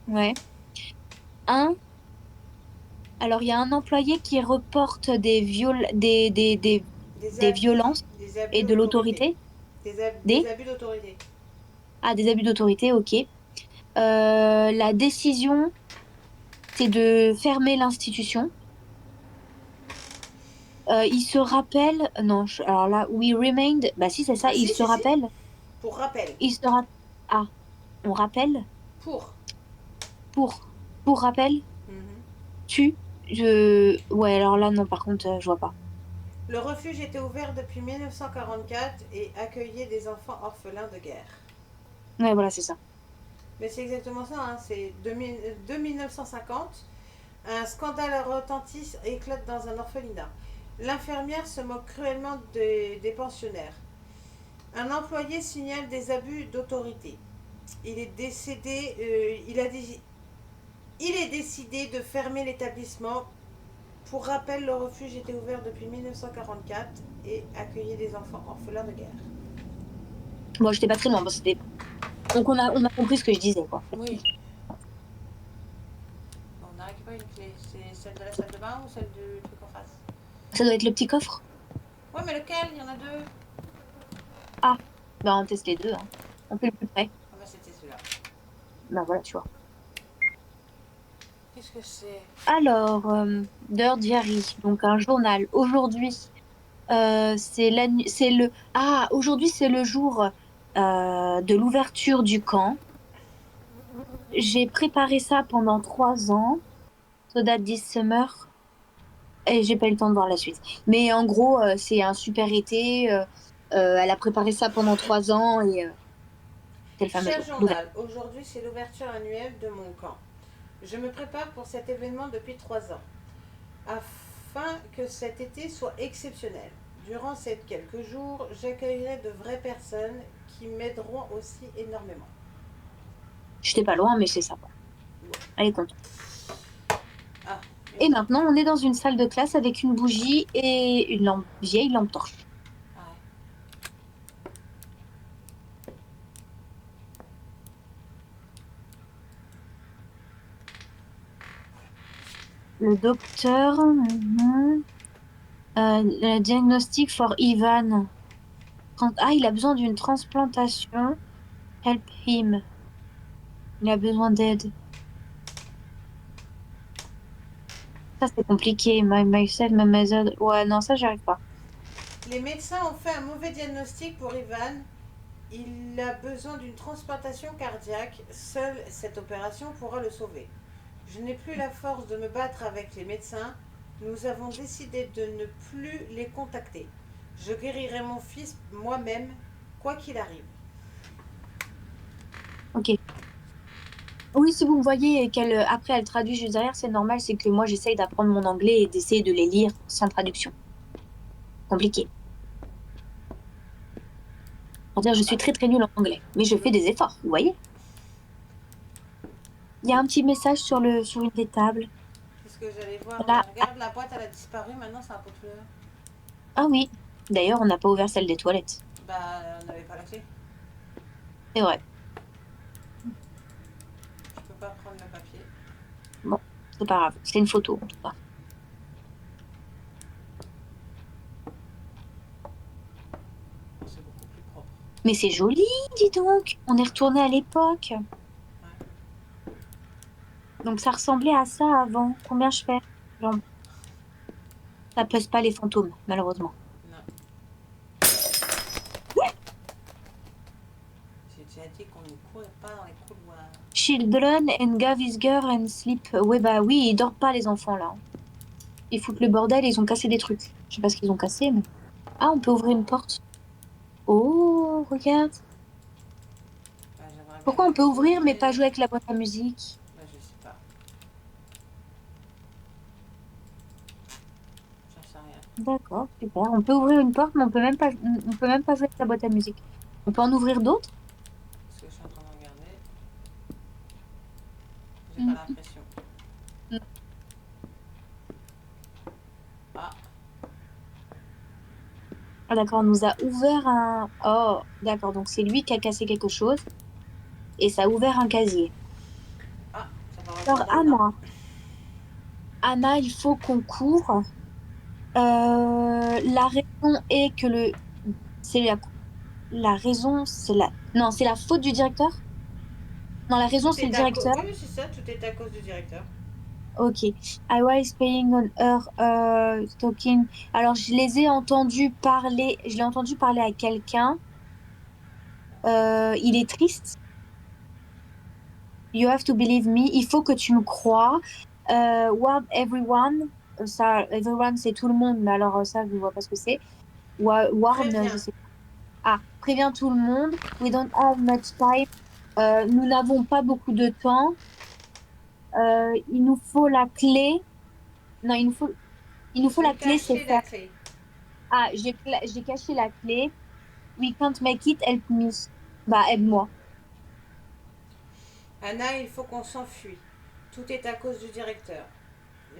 Ouais. Alors, il y a un employé qui reporte des violences Des abus et de d'autorité. l'autorité. Des abus d'autorité. Des abus d'autorité, ok. La décision, c'est de fermer l'institution. Il se rappelle, non, alors là, we remained, bah si, c'est ça, Ah il si, se si, si. rappelle, Pour rappel. il se rappelle, ah, on rappelle, Pour. pour, pour rappel, Mhm. ouais, alors là, non, par contre, je vois pas. Le refuge était ouvert depuis 1944 et accueillait des enfants orphelins de guerre. Ouais, voilà, c'est ça. Mais c'est exactement ça, hein. C'est de 1950. Un scandale retentit éclate dans un orphelinat. L'infirmière se moque cruellement des pensionnaires. Un employé signale des abus d'autorité. Il est décédé, il est décidé de fermer l'établissement. Pour rappel, le refuge était ouvert depuis 1944 et accueillait des enfants orphelins de guerre. Bon, j'étais pas très loin, c'était... Donc on a compris ce que je disais, quoi. Oui. Bon, on n'a récupéré une clé. C'est celle de la salle de bain ou celle du truc en face? Ça doit être le petit coffre. Ouais, mais lequel? Il y en a deux. Ah, bah on teste les deux, hein. On fait le plus près. Ah bah c'était celui-là. Bah voilà, tu vois. Qu'est-ce que c'est? Alors, Dirt Diary, donc un journal. Aujourd'hui, aujourd'hui c'est le jour de l'ouverture du camp. J'ai préparé ça pendant 3 ans. So that this summer. Et j'ai pas eu le temps de voir la suite. Mais en gros, c'est un super été. Elle a préparé ça pendant 3 ans et c'est le fameux Cher jour d'ouverture. journal, aujourd'hui c'est l'ouverture annuelle de mon camp. Je me prépare pour cet événement depuis 3 ans, afin que cet été soit exceptionnel. Durant ces quelques jours, j'accueillerai de vraies personnes qui m'aideront aussi énormément. J'étais pas loin, mais c'est sympa. Elle est contente. Ah, Et maintenant, on est dans une salle de classe avec une bougie et une vieille lampe torche. ah ouais. Le docteur. Le diagnostic for Ivan. Il a besoin d'une transplantation. Help him. Il a besoin d'aide. Ça, c'est compliqué. Myself, my method. Ouais, non, ça, j'y arrive pas. Les médecins ont fait un mauvais diagnostic pour Ivan. Il a besoin d'une transplantation cardiaque. Seule cette opération pourra le sauver. Je n'ai plus la force de me battre avec les médecins. Nous avons décidé de ne plus les contacter. Je guérirai mon fils moi-même quoi qu'il arrive. Ok. Oui, si vous me voyez et qu'elle après elle traduit juste derrière, c'est normal, c'est que moi j'essaye d'apprendre mon anglais et d'essayer de les lire sans traduction. Compliqué. Pour dire, je suis très très nulle en anglais, mais je fais des efforts, vous voyez? Il y a un petit message sur une des tables. C'est ce que j'allais voir. Là, Regarde, la boîte, elle a disparu. Maintenant, c'est un pot de fleurs. ah oui. D'ailleurs, on n'a pas ouvert celle des toilettes. Bah, on n'avait pas la clé. C'est vrai. Je peux pas prendre le papier. Bon, c'est pas grave. C'est une photo en tout cas. C'est beaucoup plus propre. Mais c'est joli, dis donc. On est retourné à l'époque. Ouais. Donc ça ressemblait à ça avant. Combien je fais? Genre, ça pèse pas les fantômes, malheureusement. Non. J'ai déjà dit qu'on ne courait pas dans les couloirs. Children and Gavis girl and sleep. Ouais, bah oui, ils dorment pas les enfants là. Ils foutent le bordel, ils ont cassé des trucs. Je sais pas ce qu'ils ont cassé, mais. Ah, on peut ouvrir une porte. Oh, regarde. Bah, j'aimerais bien Pourquoi on peut ouvrir mais pas découvrir. jouer avec la boîte à musique? Bah, je sais pas. J'en sais rien. D'accord, super. On peut ouvrir une porte, mais on peut même pas jouer avec la boîte à musique. On peut en ouvrir d'autres? Parce que je suis en train de regarder. J'ai Mm. pas l'impression. Mm. Ah, Ah d'accord, on nous a ouvert un... Oh, d'accord, donc c'est lui qui a cassé quelque chose. Et ça a ouvert un casier. ah, ça va Alors, rejoindre Anna. Anna, il faut qu'on court. La raison est que c'est la raison, c'est la... Non, c'est la faute du directeur? Non, la raison, Tout c'est le est à cause. directeur. Oui, c'est ça, tout est à cause du directeur. Ok. I was paying on her talking. Alors, je l'ai entendu parler à quelqu'un. Il est triste. You have to believe me. Il faut que tu me crois. Warn everyone. Ça, everyone, c'est tout le monde, mais alors ça, je ne vois pas ce que c'est. Warn, je Préviens. sais pas. Ah, préviens tout le monde. We don't have much time. Nous n'avons pas beaucoup de temps. Il nous faut la clé. Non, il nous faut la J'ai clé, c'est caché la faire. clé. Ah, j'ai caché la clé. We can't make it, help me. Bah, aide-moi. Anna, il faut qu'on s'enfuit. Tout est à cause du directeur.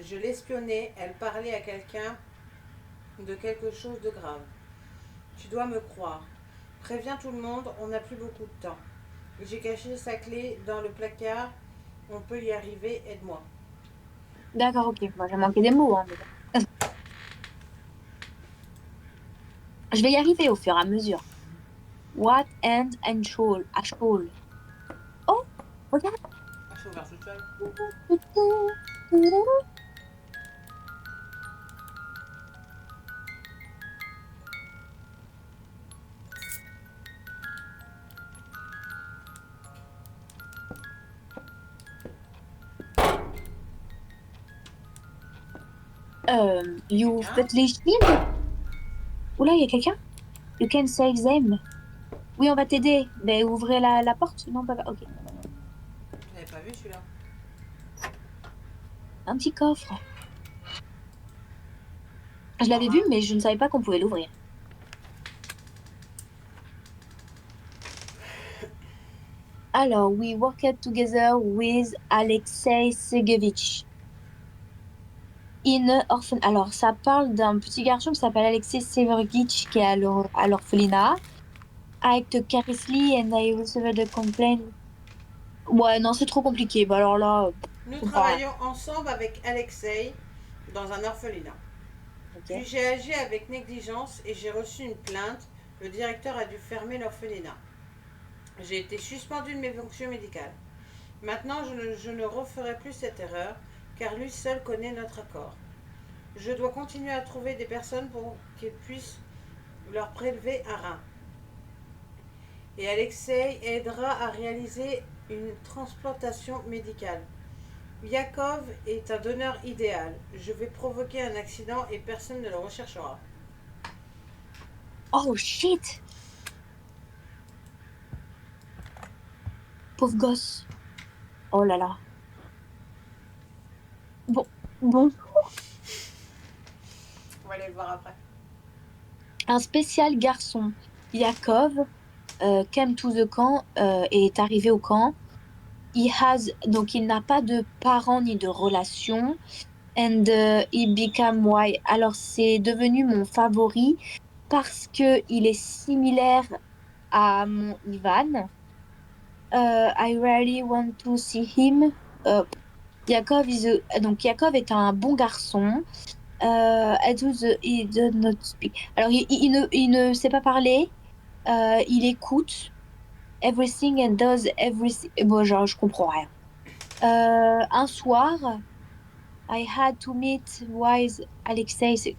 Je l'espionnais, elle parlait à quelqu'un de quelque chose de grave. Tu dois me croire. Préviens tout le monde, on n'a plus beaucoup de temps. J'ai caché sa clé dans le placard. On peut y arriver, aide-moi. D'accord, ok. Moi, j'ai manqué des mots, hein, mais bon. Je vais y arriver au fur et à mesure. What and shoal. A shoal. Oh, regarde. Ah, je suis ouvert toute seule. You Quelqu'un? put les shield? Oula, il y a quelqu'un? You can save them. Oui, on va t'aider. Mais ouvrez la porte? Non, pas... Ok. Je l'avais pas vu celui-là. Un petit coffre. Je Encore l'avais vu, un. mais je ne savais pas qu'on pouvait l'ouvrir. Alors, we worked together with Alexei Segevich in a orphan. Alors, ça parle d'un petit garçon qui s'appelle Alexei Severgich qui est à l'orphelinat. I acted carelessly and I received a complaint. Ouais, non, c'est trop compliqué. Bah alors là, Nous je comprends rien. travaillons ensemble avec Alexei dans un orphelinat. Puis Ok. j'ai agi avec négligence et j'ai reçu une plainte. Le directeur a dû fermer l'orphelinat. J'ai été suspendu de mes fonctions médicales. Maintenant, je ne referai plus cette erreur, car lui seul connaît notre accord. Je dois continuer à trouver des personnes pour qu'ils puissent leur prélever un rein. Et Alexei aidera à réaliser une transplantation médicale. Yakov est un donneur idéal. Je vais provoquer un accident et personne ne le recherchera. Oh shit! pauvre gosse. Oh là là. Bon, bon. On va aller le voir après. Un spécial garçon, Yakov, came to the camp, est arrivé au camp. Donc il n'a pas de parents ni de relations. And he became why. Alors c'est devenu mon favori parce que il est similaire à mon Ivan. I really want to see him. Euh, donc Yakov est un bon garçon. He does not speak. Alors il ne sait pas parler. Il écoute everything and does everything. Bon, genre je comprends rien. Un soir, I had to meet Wise Alexei.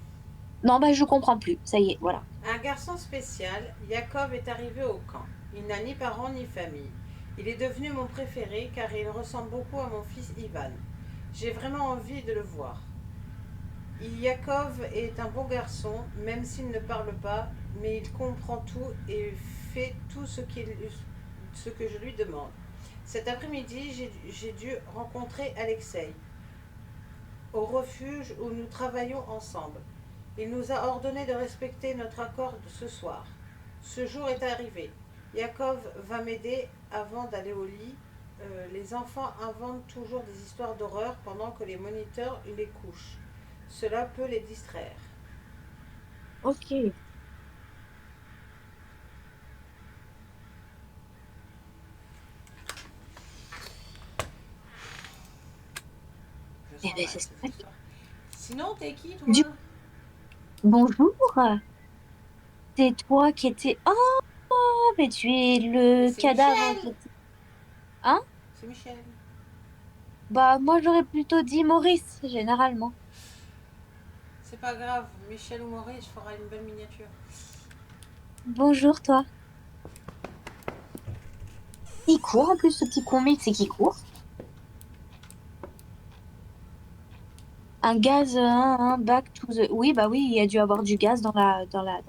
Non, bah je comprends plus. Ça y est, voilà. Un garçon spécial, Yakov est arrivé au camp. Il n'a ni parents ni famille. Il est devenu mon préféré car il ressemble beaucoup à mon fils Ivan. J'ai vraiment envie de le voir. Yakov est un bon garçon, même s'il ne parle pas, mais il comprend tout et fait tout ce que je lui demande. Cet après-midi, j'ai dû rencontrer Alexei au refuge où nous travaillons ensemble. Il nous a ordonné de respecter notre accord de ce soir. Ce jour est arrivé. Yakov va m'aider avant d'aller au lit. Les enfants inventent toujours des histoires d'horreur pendant que les moniteurs les couchent. Cela peut les distraire. Ok. Je Eh sens ben, mal c'est cette ça. histoire. Sinon, t'es qui, toi? Du- Bonjour, c'est toi qui étais. Oh, mais tu es Mais le c'est cadavre qui Michel. était. Hein? C'est Michel. Bah, moi j'aurais plutôt dit Maurice, généralement. C'est pas grave. Michel ou Maurice fera une belle miniature. Bonjour, toi. Il court en plus, ce petit con, mais c'est qui court. Un gaz, un back to the. Oui, bah oui, il y a dû avoir du gaz dans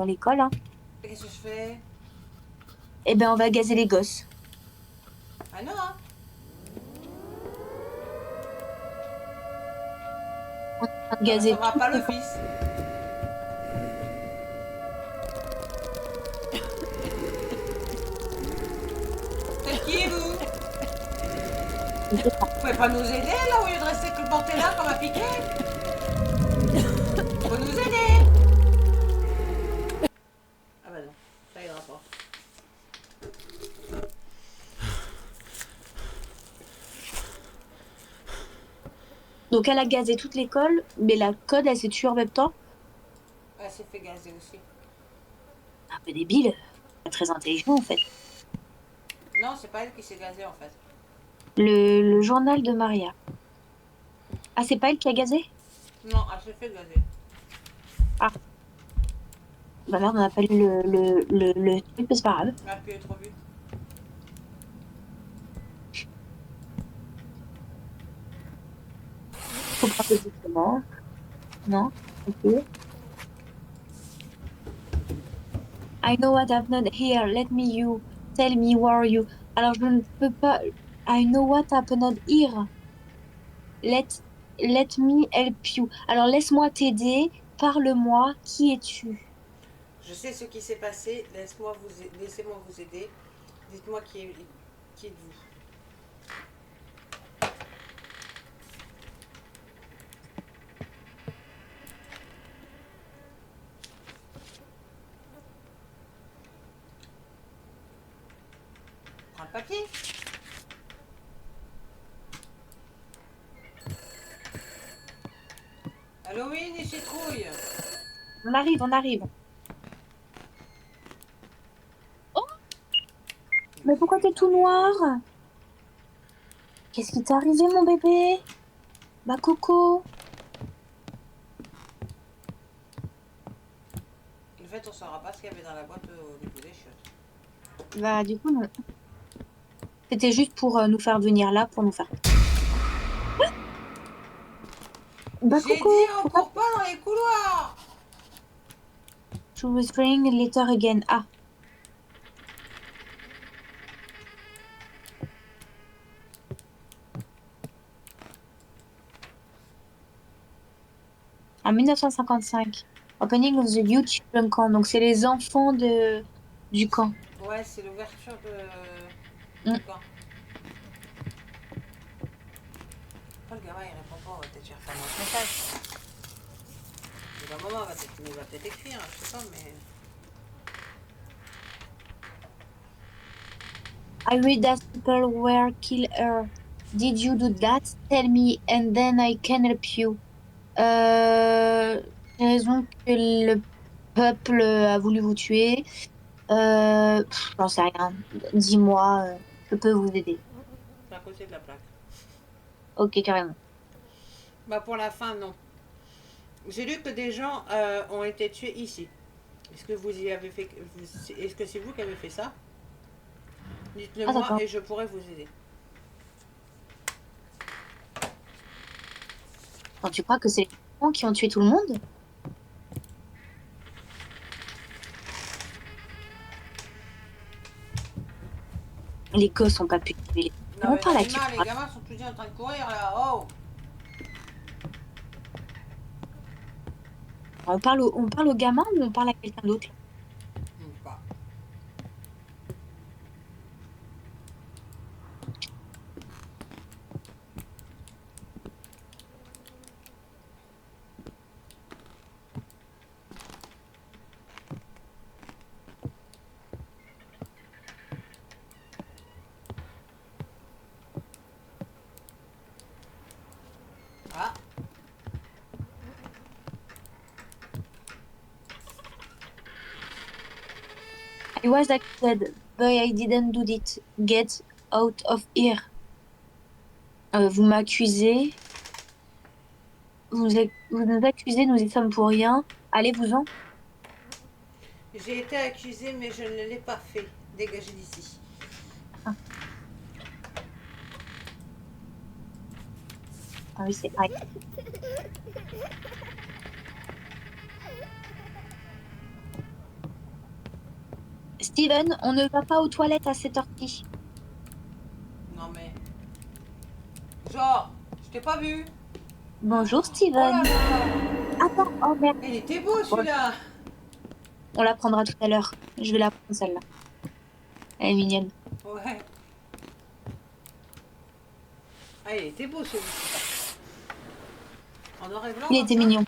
l'école, hein. Qu'est-ce que je fais? Eh ben, on va gazer les gosses. Ah non, hein? On va Ah bah ça gazer fera tout. pas le fils. C'est qui, vous? Vous pouvez pas nous aider, là, au lieu de rester planté là comme un piquet? Faut nous aider. Ah bah non, ça ira pas. Donc, elle a gazé toute l'école, mais la code, elle s'est tuée en même temps. Elle s'est fait gazer aussi. Un peu débile. Pas très intelligent, en fait. Non, c'est pas elle qui s'est gazée, en fait. Le journal de Maria. Ah, c'est pas elle qui a gazé? Non, elle s'est fait gazer. Ah, bah merde, on n'a pas lu le truc, mais c'est pas grave. Elle a appuyé trop vite. Faut prendre le document. Non? Ok. I know what happened here. Let me you. Tell me where you. Alors, je ne peux pas. I know what happened here. Let me help you. Alors, laisse-moi t'aider. Parle-moi. Qui es-tu? Je sais ce qui s'est passé. Laissez-moi vous aider. Dites-moi qui êtes-vous? Prends le papier. Halloween et citrouille. On arrive, on arrive. Oh, mais pourquoi t'es tout noir? Qu'est-ce qui t'est arrivé, mon bébé? Ma coco. En fait, on saura pas ce qu'il y avait dans la boîte au niveau des chiottes. Bah, du coup, non. C'était juste pour nous faire venir là, pour nous faire. Bah, J'ai coco. dit, on court pas dans les couloirs. She was praying later again. Ah. En 1955. Opening of the Youth Children Camp. Donc, c'est les enfants du camp. Ouais, c'est l'ouverture Mm. du camp. Pourquoi le gamin il répond pas? On va peut-être faire un autre message. Le moment il va peut-être écrire, je sais pas, mais. I read that people were killed her. Did you do that? Tell me and then I can help you. J'ai raison que le peuple a voulu vous tuer. J'en sais rien. Dis-moi, je peux vous aider. C'est à côté de la plaque. Ok, carrément. Bah pour la fin, non. J'ai lu que des gens ont été tués ici. Est-ce que vous y avez fait. Est-ce que c'est vous qui avez fait ça? Dites-le Ah, moi d'accord. et je pourrais vous aider. Donc, tu crois que c'est les enfants qui ont tué tout le monde? Les gosses ont pas pu tuer les... Non On mais parle à qui? les gamins sont tous en train de courir là. Oh! On parle au gamin ou on parle à quelqu'un d'autre? Je sais pas. Ah! I was accused, but I didn't do it. Get out of here. Vous m'accusez. Vous nous accusez, nous y sommes pour rien. Allez-vous-en. J'ai été accusée mais je ne l'ai pas fait. Dégagez d'ici. Ah oui, c'est... Steven, on ne va pas aux toilettes à cette heure-ci. Non mais. Genre, je t'ai pas vu. Bonjour, Oh Steven. là là! Attends, oh merde. Il était beau celui-là! On la prendra tout à l'heure. Je vais la prendre, celle-là. Elle est mignonne. Ouais. Ah, il était beau celui-ci. En noir et blanc. Il comme était ça. mignon.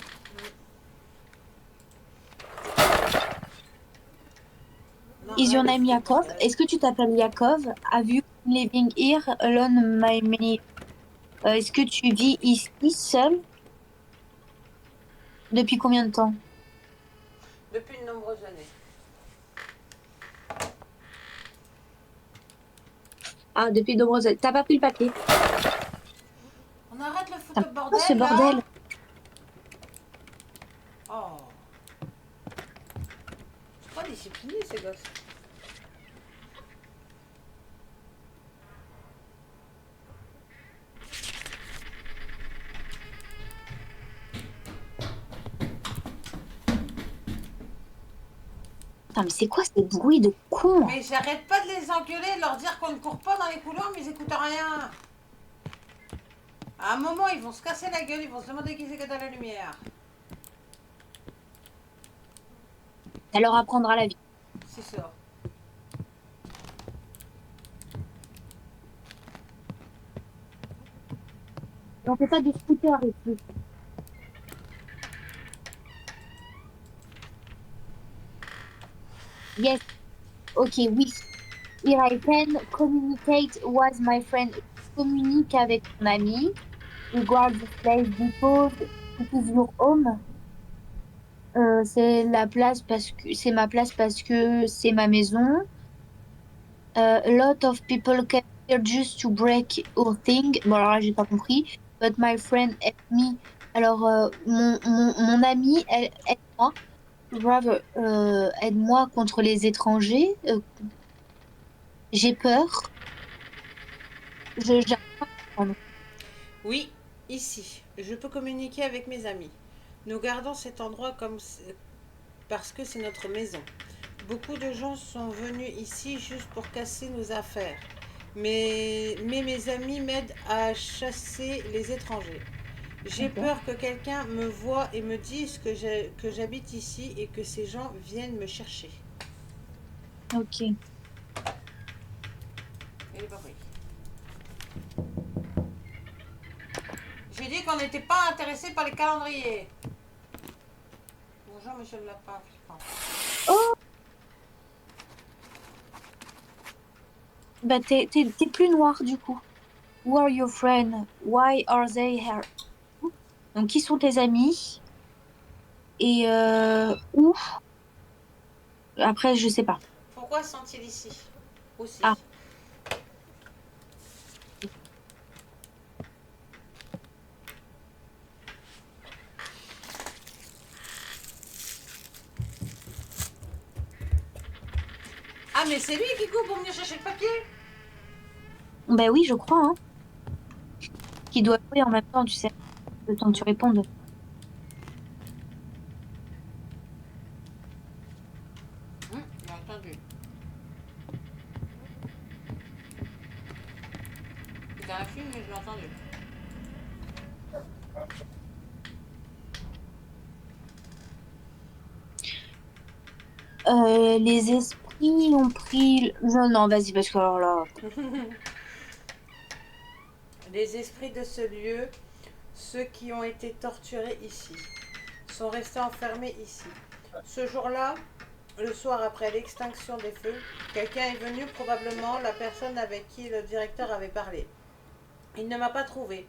Non, Is your là, name Yakov? Est-ce que tu t'appelles Yakov? Have you been living here alone my many... Est-ce que tu vis ici seul? Depuis combien de temps? Depuis de nombreuses années. Ah, depuis de nombreuses années. T'as pas pris le papier? On arrête le foutu T'as bordel pas ce là. bordel? Oh. C'est pas discipliné ces gosses. Putain, mais c'est quoi ces bruits de con? Mais j'arrête pas de les engueuler, de leur dire qu'on ne court pas dans les couloirs, mais ils écoutent rien. À un moment, ils vont se casser la gueule, ils vont se demander qui c'est qui est dans la lumière. Ça leur apprendra la vie. C'est ça. On fait pas du scooter ici. Yes. Ok, oui. Here I can communicate with my friend. Communique avec ton ami. Regard this place because it is your home. C'est la place parce que c'est ma place parce que c'est ma maison. A lot of people came here just to break your thing. Bon alors là j'ai pas compris. But my friend helped me. Alors mon ami aide-moi. Brave, aide-moi contre les étrangers. J'ai peur. J'arrive pas à comprendre. Oui, ici. Je peux communiquer avec mes amis. Nous gardons cet endroit parce que c'est notre maison. Beaucoup de gens sont venus ici juste pour casser nos affaires. Mais mes amis m'aident à chasser les étrangers. J'ai Ok. peur que quelqu'un me voie et me dise que j'habite ici et que ces gens viennent me chercher. Ok. Il est pas pris. J'ai dit qu'on n'était pas intéressé par les calendriers. Bonjour, Michel Lapin. Oh, bah t'es plus noir du coup. Who are your friends? Why are they here? Donc, qui sont tes amis? Et où? Après, je sais pas. Pourquoi sont-ils ici aussi? Ah, Ah, mais c'est lui qui coupe pour venir chercher le papier. bah oui, je crois, hein. Qui doit jouer en même temps, tu sais, le temps que tu répondes. J'ai entendu. C'est dans un film, mais je l'ai entendu. Les esprits ont pris... Non, non, vas-y, parce que alors là... Les esprits de ce lieu, ceux qui ont été torturés ici, sont restés enfermés ici. Ce jour-là, le soir après l'extinction des feux, quelqu'un est venu, probablement la personne avec qui le directeur avait parlé. Il ne m'a pas trouvé.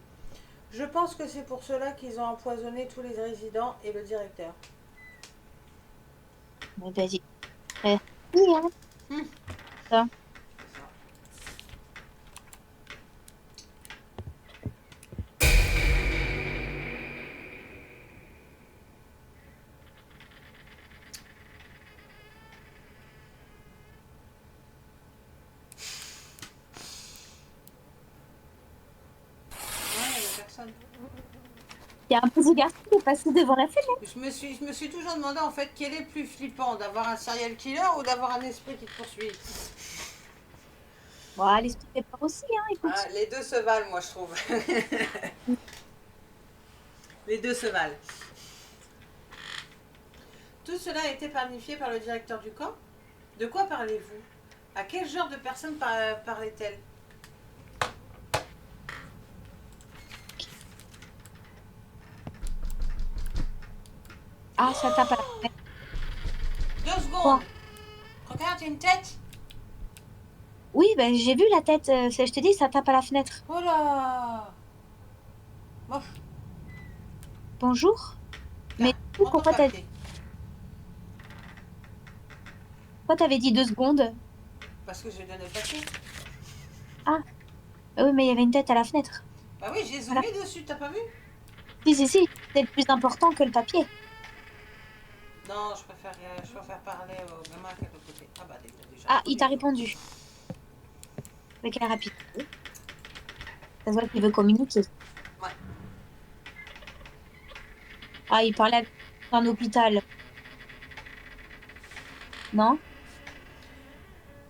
Je pense que c'est pour cela qu'ils ont empoisonné tous les résidents et le directeur. Mais vas-y. Oui, hein, Hum, ça. c'est ça. Ouais, il n'y a personne. Il y a un petit garçon qui est passé devant la fenêtre. Je me suis toujours demandé en fait quel est le plus flippant, d'avoir un serial killer ou d'avoir un esprit qui te poursuit. Bon, l'esprit fait peur aussi, hein, Ah, écoute. les deux se valent, moi je trouve. Les deux se valent. Tout cela a été planifié par le directeur du camp. De quoi parlez-vous? À quel genre de personne parlait-elle? Ah, ça tape à la fenêtre. 2 secondes. Quoi? Regarde, il y a une tête. Oui, ben j'ai vu la tête. Je te dis, ça tape à la fenêtre. Oh là. Bon, Bonjour. Mais tiens, du coup, prends ton papier. pourquoi t'avais dit 2 secondes? Parce que je vais donner le papier. Ah, oui, mais il y avait une tête à la fenêtre. Bah oui, j'ai Voilà. zoomé dessus, t'as pas vu? Si, si, si. C'est le plus important que le papier. Non, je préfère parler au gamin qui est de l'autre côté. Ah bah déjà Ah, il t'a répondu. répondu. Avec la rapidité. Ça se voit qu'il veut communiquer. Ouais. Ah, il parlait avec un hôpital. Non?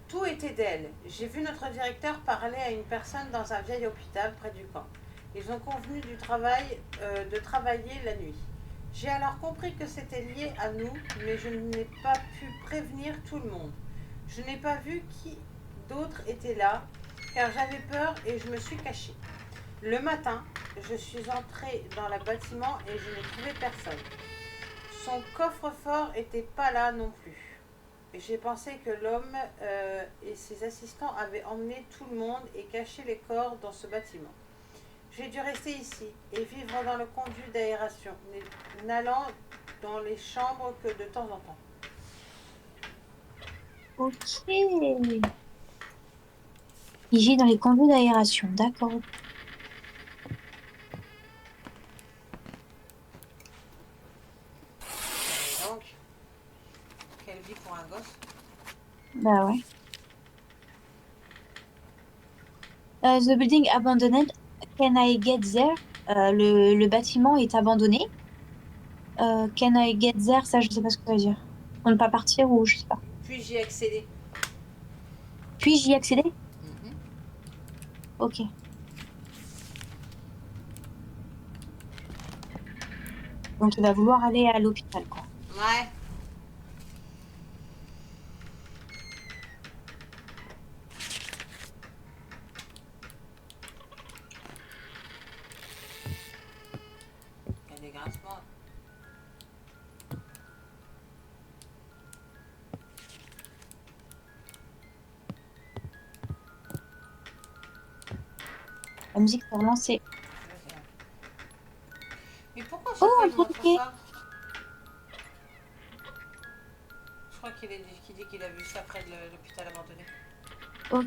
Tout était d'elle. J'ai vu notre directeur parler à une personne dans un vieil hôpital près du camp. Ils ont convenu de travailler la nuit. J'ai alors compris que c'était lié à nous, mais je n'ai pas pu prévenir tout le monde. Je n'ai pas vu qui d'autre était là, car j'avais peur et je me suis cachée. Le matin, je suis entrée dans le bâtiment et je n'ai trouvé personne. Son coffre-fort n'était pas là non plus. J'ai pensé que l'homme et ses assistants avaient emmené tout le monde et caché les corps dans ce bâtiment. J'ai dû rester ici et vivre dans le conduit d'aération, n'allant dans les chambres que de temps en temps. Ok. Il gît dans les conduits d'aération. D'accord. Et donc, quelle vie pour un gosse. Bah ouais. The building abandoned. Can I get there? Le bâtiment est abandonné. Can I get there? Ça, je sais pas ce que ça veut dire. On ne peut pas partir ou je sais pas. Puis j'y ai accédé. Puis-je y accéder? Ok. Donc il va vouloir aller à l'hôpital, quoi. Ouais. Il y a des grincements. La musique s'est relancée. Mais pourquoi Oh, chaque fois un il montre papier. ça? Je crois qu'il dit qu'il a vu ça près de l'hôpital abandonné. Oh.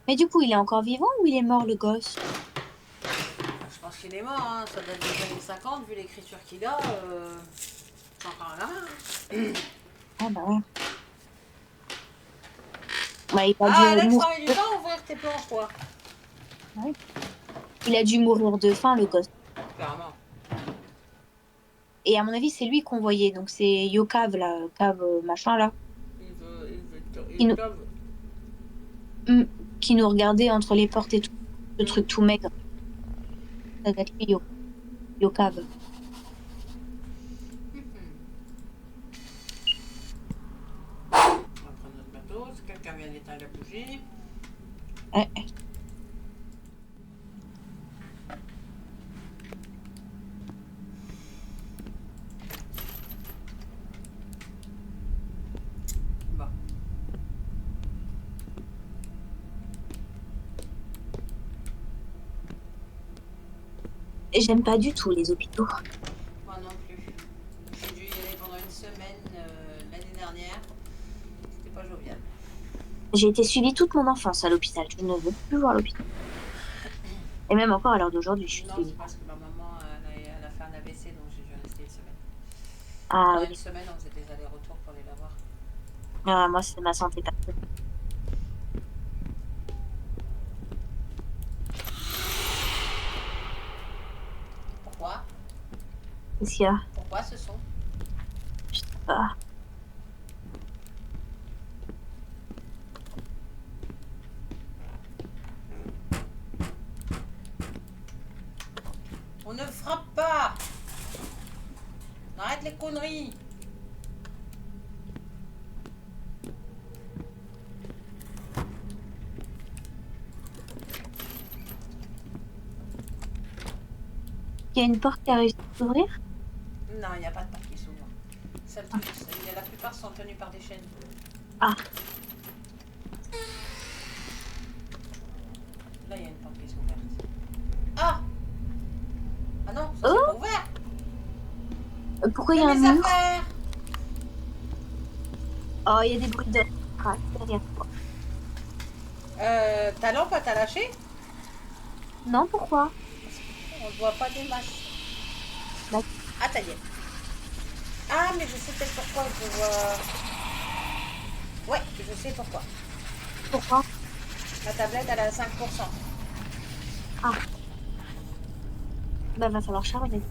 Mais du coup, il est encore vivant ou il est mort, le gosse? Je pense qu'il est mort, hein. Ça date des années 50, vu l'écriture qu'il a. C'est encore un gamin. Hein. Ah bah ouais. Bah, il a Ah, dû Alex, mourir. t'as eu du temps à ouvrir tes planches, toi. Ouais. Il a dû mourir de faim, le gosse. Clairement. Et à mon avis, c'est lui qu'on voyait. Donc c'est Yokav, là, Cave machin, là. Il nous... cave. qui nous regardait entre les portes et tout. Ce truc tout maigre. Ça doit être lui, Yokav. On va prendre notre bateau. Si quelqu'un vient d'éteindre la bougie. Ouais. Bon. Et j'aime pas du tout les hôpitaux. Moi non plus. J'ai dû y aller pendant une semaine l'année dernière. C'était pas jovial. J'ai été suivie toute mon enfance à l'hôpital. Je ne veux plus voir l'hôpital. Et même encore à l'heure d'aujourd'hui, je suis Non, suivie. c'est parce que ma maman elle a fait un AVC, donc j'ai dû rester une semaine. Ah Pendant oui. une semaine, on faisait des allers-retours pour aller la voir. Ah, moi, c'est ma santé personnelle. Pourquoi? Qu'est-ce qu'il y a? Pourquoi ce son? Je sais pas. On ne frappe pas! Arrête les conneries! Il y a une porte qui a réussi à s'ouvrir? Non, il n'y a pas de porte qui s'ouvre. La plupart sont tenues par des chaînes. Ah. Là, il y a une porte qui s'est ouverte. Ah! Ah non, ça Oh! c'est pas ouvert! Pourquoi il y a un mes mur? affaires! Oh, il y a des bruits de crasse derrière toi. Ta lampe, elle t'a lâché? Non, pourquoi? On ne voit pas des masses. D'accord. Ah, ça y est. Ah, mais je sais peut-être pourquoi je vois. Ouais, je sais pourquoi. Pourquoi? Ma tablette, elle est à 5%. Ah. Bah, va falloir charger.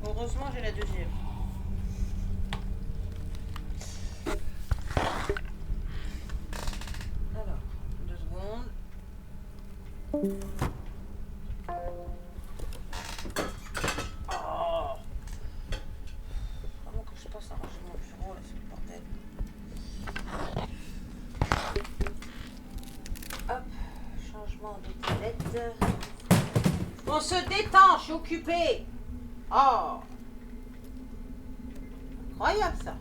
Heureusement, j'ai la deuxième. Alors, 2 secondes. Oh! Comment que je passe à ranger mon bureau, là, c'est le bordel. Hop, changement de tablette. On se détend, je suis occupée. Oh! Incroyable ça.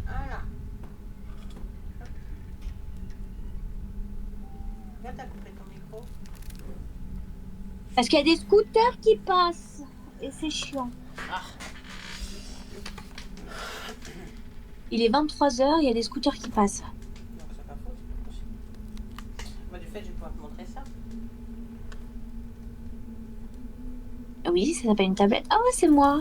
Voilà. Pourquoi t'as coupé ton micro? Parce qu'il y a des scooters qui passent. Et c'est chiant. Ah. Il est 23h, il y a des scooters qui passent. Donc c'est pas faux, c'est pas possible. Moi du fait, je vais pouvoir te montrer ça. Oui, ça s'appelle une tablette. Ah ouais, c'est moi.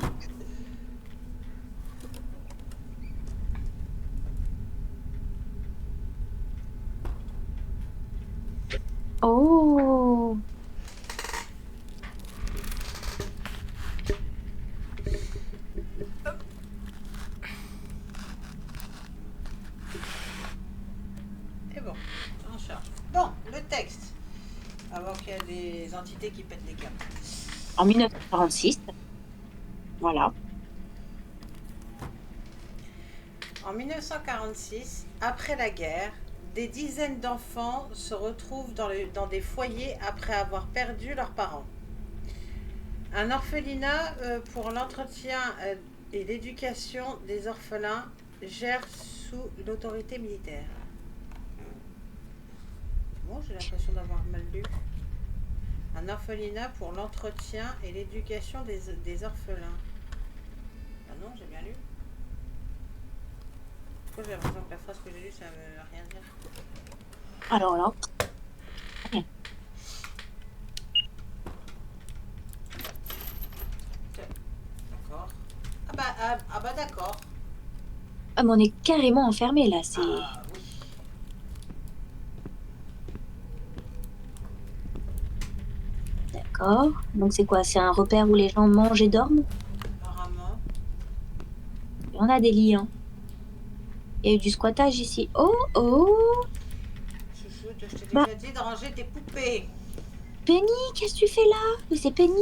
Oh, Et bon, on charge. Bon, le texte. Avant qu'il y ait des entités qui pètent les câbles. en 1946. Voilà. En 1946, après la guerre, des dizaines d'enfants se retrouvent dans des foyers après avoir perdu leurs parents. Un orphelinat pour l'entretien et l'éducation des orphelins gère sous l'autorité militaire. Bon, j'ai l'impression d'avoir mal lu. Un orphelinat pour l'entretien et l'éducation des orphelins. Ah non, j'ai bien lu. Pourquoi j'ai l'impression que la phrase que j'ai lue, ça ne veut rien dire. Alors là, D'accord. Ah bah d'accord. ah, mais on est carrément enfermé là. C'est Ah oui. d'accord. Donc c'est quoi? C'est un repère où les gens mangent et dorment? Apparemment. Et on a des lits, hein. Il y a eu du squattage ici. Oh, oh! Chouchou, je t'ai Bah. déjà dit de ranger tes poupées. Penny, qu'est-ce que tu fais là? Mais c'est Penny.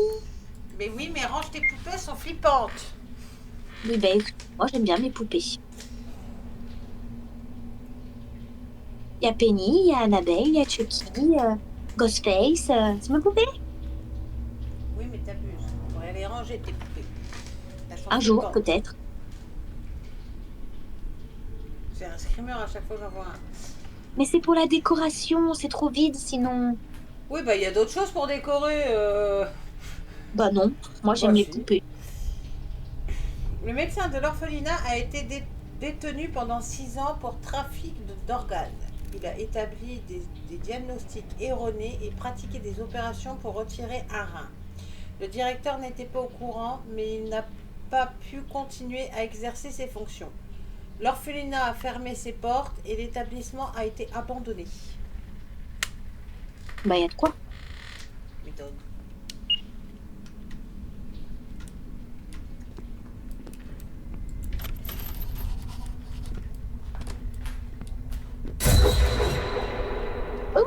Mais oui, mais range tes poupées, elles sont flippantes. Oui, bah écoute, moi j'aime bien mes poupées. Il y a Penny, il y a Annabelle, il y a Chucky, Ghostface. C'est mes poupées? Oui, mais t'abuses. Tu pourrais les ranger tes poupées. Elles sont Un jour, flippantes. peut-être. C'est un screamer à chaque fois que j'en vois un. Mais c'est pour la décoration, c'est trop vide sinon. Oui, bah il y a d'autres choses pour décorer. Bah non, moi j'aime Bah, les si. poupées. Le médecin de l'orphelinat a été détenu pendant 6 ans pour trafic d'organes. Il a établi des diagnostics erronés et pratiqué des opérations pour retirer un rein. Le directeur n'était pas au courant, mais il n'a pas pu continuer à exercer ses fonctions. L'orphelinat a fermé ses portes et l'établissement a été abandonné. Bah y a de quoi. Méthode. Oh,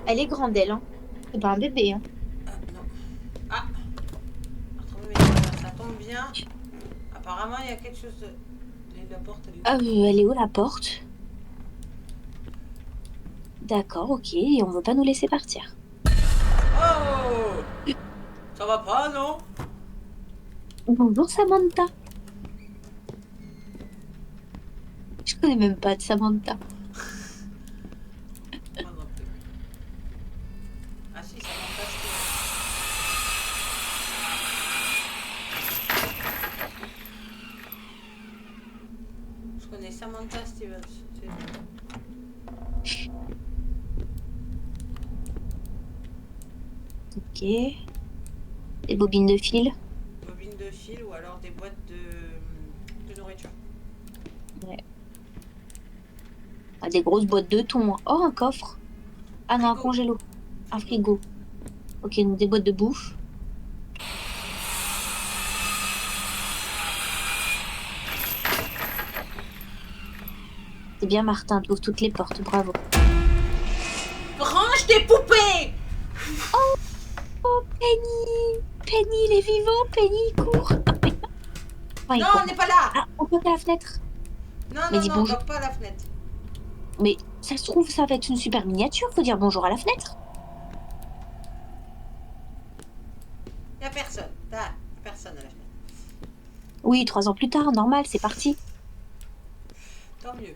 elle est grande elle, hein. C'est pas un bébé, hein. Ah, non. Ah, retrouver mes affaires, ça tombe bien. Apparemment, il y a quelque chose de... La porte, elle est où? Ah, elle est où la porte? D'accord, ok, et on veut pas nous laisser partir. Oh, ça va pas, non? Bonjour Samantha. Je connais même pas de Samantha. Moi non plus. Ah si, ça m'a pas. Je connais Samantha Stevens. Ok. Des bobines de fil. Bobine de fil ou alors des boîtes de nourriture. Ouais. Ah, des grosses boîtes de thon, hein. Oh, un coffre. Ah non, un Frigo. congélo. Un frigo. Ok, donc des boîtes de bouffe. C'est bien Martin, tu ouvres toutes les portes, bravo. Range tes poupées! Oh, Penny! Penny, il est vivant, Penny, il court. Enfin, il Non, court. on n'est pas là! Ah, on peut à la fenêtre. Non, Mais non, dis non, bonjour. bloque pas la fenêtre. Mais ça se trouve, ça va être une super miniature, faut dire bonjour à la fenêtre. Y a personne. Là, personne à la fenêtre. Oui, 3 ans plus tard, normal, c'est parti. Tant mieux.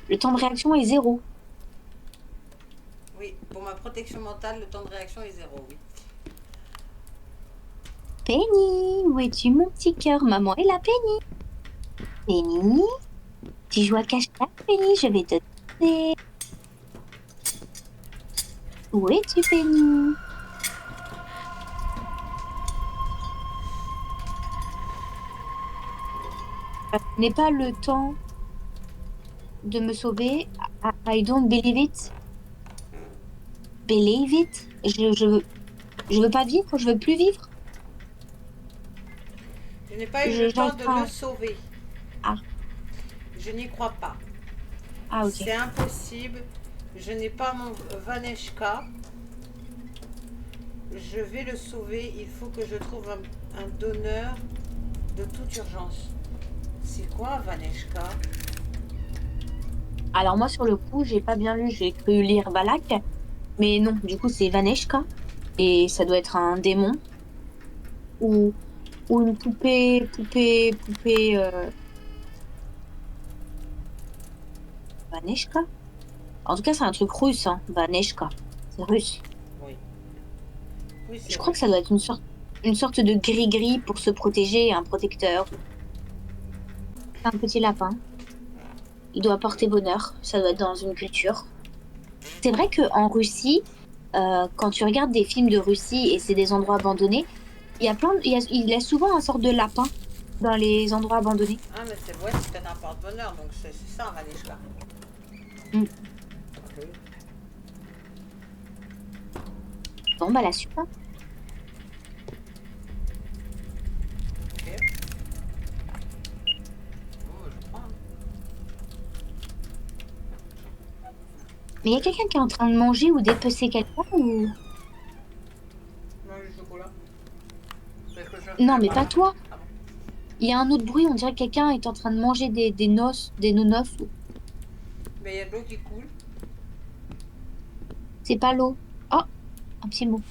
Le temps de réaction est 0. Oui, pour ma protection mentale, le temps de réaction est 0, oui. Penny, où es-tu mon petit cœur? Maman est là, Penny. Penny, tu joues à cache-cache, Penny, je vais te donner. Où es-tu, Penny? Je n'ai pas le temps de me sauver. I don't believe it. believe it. Je veux pas vivre, je veux plus vivre. Je n'ai pas eu le temps de J'entends. le sauver. Ah, Je n'y crois pas. ah, ok. C'est impossible. Je n'ai pas mon Vaneshka. Je vais le sauver. Il faut que je trouve un donneur de toute urgence. C'est quoi Vaneshka? Alors moi sur le coup, j'ai pas bien lu, j'ai cru lire Valak, mais non, du coup c'est Vaneshka et ça doit être un démon ou une poupée Vaneshka. En tout cas, c'est un truc russe, hein, Vaneshka. C'est russe. Oui. Oui, Je c'est crois vrai. que ça doit être une sorte de gris-gris pour se protéger, un protecteur. Un petit lapin. Il doit porter bonheur. Ça doit être dans une culture. C'est vrai qu'en Russie, quand tu regardes des films de Russie et c'est des endroits abandonnés, il y a souvent un sort de lapin dans les endroits abandonnés. Ah, mais c'est ouais, c'est peut-être un porte-bonheur. Donc c'est ça, Vaneshka. Mm. Ok. Bon, bah la super. Ok. Bon, je prends. Mais il y a quelqu'un qui est en train de manger ou d'épecer quelqu'un ou... Non, du chocolat. Parce que je Non, fais mais pas pas là. toi. Ah bon. Il y a un autre bruit, on dirait que quelqu'un est en train de manger des noces, des nonos. Mais il y a de l'eau qui coule. C'est pas l'eau. Oh, un petit mot.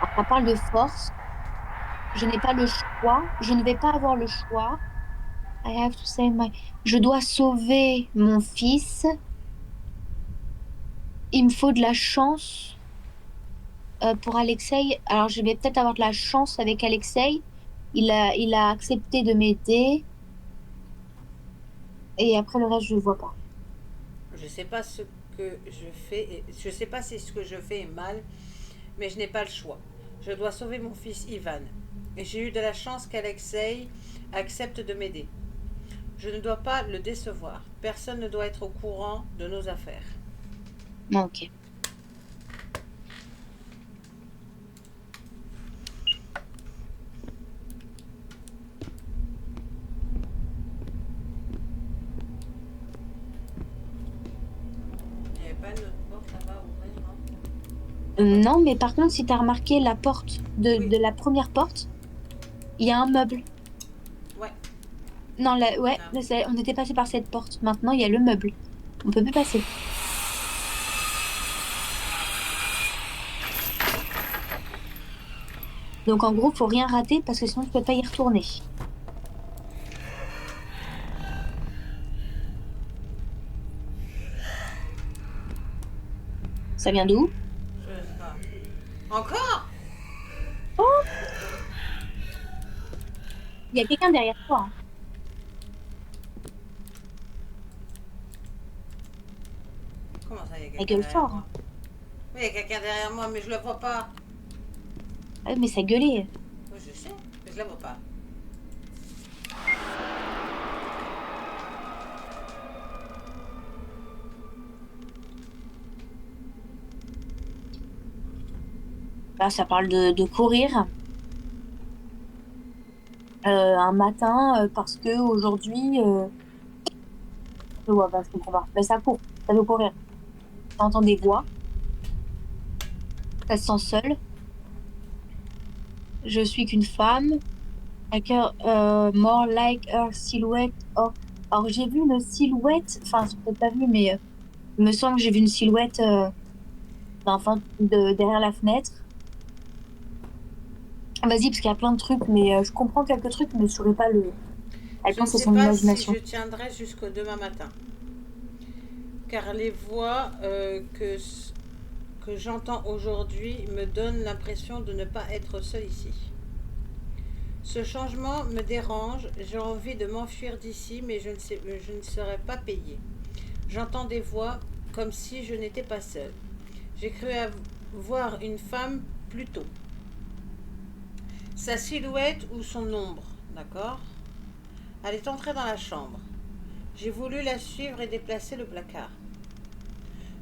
Alors, ça parle de force. Je n'ai pas le choix. Je ne vais pas avoir le choix. I have to save my... Je dois sauver mon fils. Il me faut de la chance pour Alexei. Alors, je vais peut-être avoir de la chance avec Alexei. Il a accepté de m'aider. Et après, le reste, je ne vois pas. Je sais pas ce que je fais. Je sais pas si ce que je fais est mal, mais je n'ai pas le choix. Je dois sauver mon fils Ivan. Et j'ai eu de la chance qu'Alexei accepte de m'aider. Je ne dois pas le décevoir. Personne ne doit être au courant de nos affaires. Ok. Il n'y avait pas une autre porte là-bas à ouvrir, non? Non, mais par contre, si tu as remarqué la porte Oui. de la première porte, il y a un meuble. Ouais. Non, ouais, Ah. on était passé par cette porte. Maintenant, il y a le meuble. On peut plus passer. Donc, en gros, faut rien rater parce que sinon, tu peux pas y retourner. Ça vient d'où? Je sais pas. Encore? Oh, il y a quelqu'un derrière toi, hein. Comment ça, il y a Elle quelqu'un gueule derrière fort, moi? hein. Oui, il y a quelqu'un derrière moi, mais je le vois pas. Ah, mais ça gueulait. Oui, je sais, mais je la vois pas. Là, ça parle de courir un matin parce que aujourd'hui, ouais, bah, je comprends pas. Ben, ça court, ça veut courir. T'entends des voix, ça se sent seul. Je suis qu'une femme. Like more like her silhouette. Oh. Alors, j'ai vu une silhouette, enfin, j'ai peut-être pas vu, mais il me semble que j'ai vu une silhouette enfin, derrière la fenêtre. Vas-y, parce qu'il y a plein de trucs, mais je comprends quelques trucs, mais je saurais pas le. Elle Je ne pense que c'est sais son pas si imagination. je tiendrai jusqu'au demain matin. Car les voix que j'entends aujourd'hui me donnent l'impression de ne pas être seule ici. Ce changement me dérange, j'ai envie de m'enfuir d'ici, mais je ne serai pas payée. J'entends des voix comme si je n'étais pas seule. J'ai cru voir une femme plus tôt. Sa silhouette ou son ombre, d'accord? Elle est entrée dans la chambre. J'ai voulu la suivre et déplacer le placard.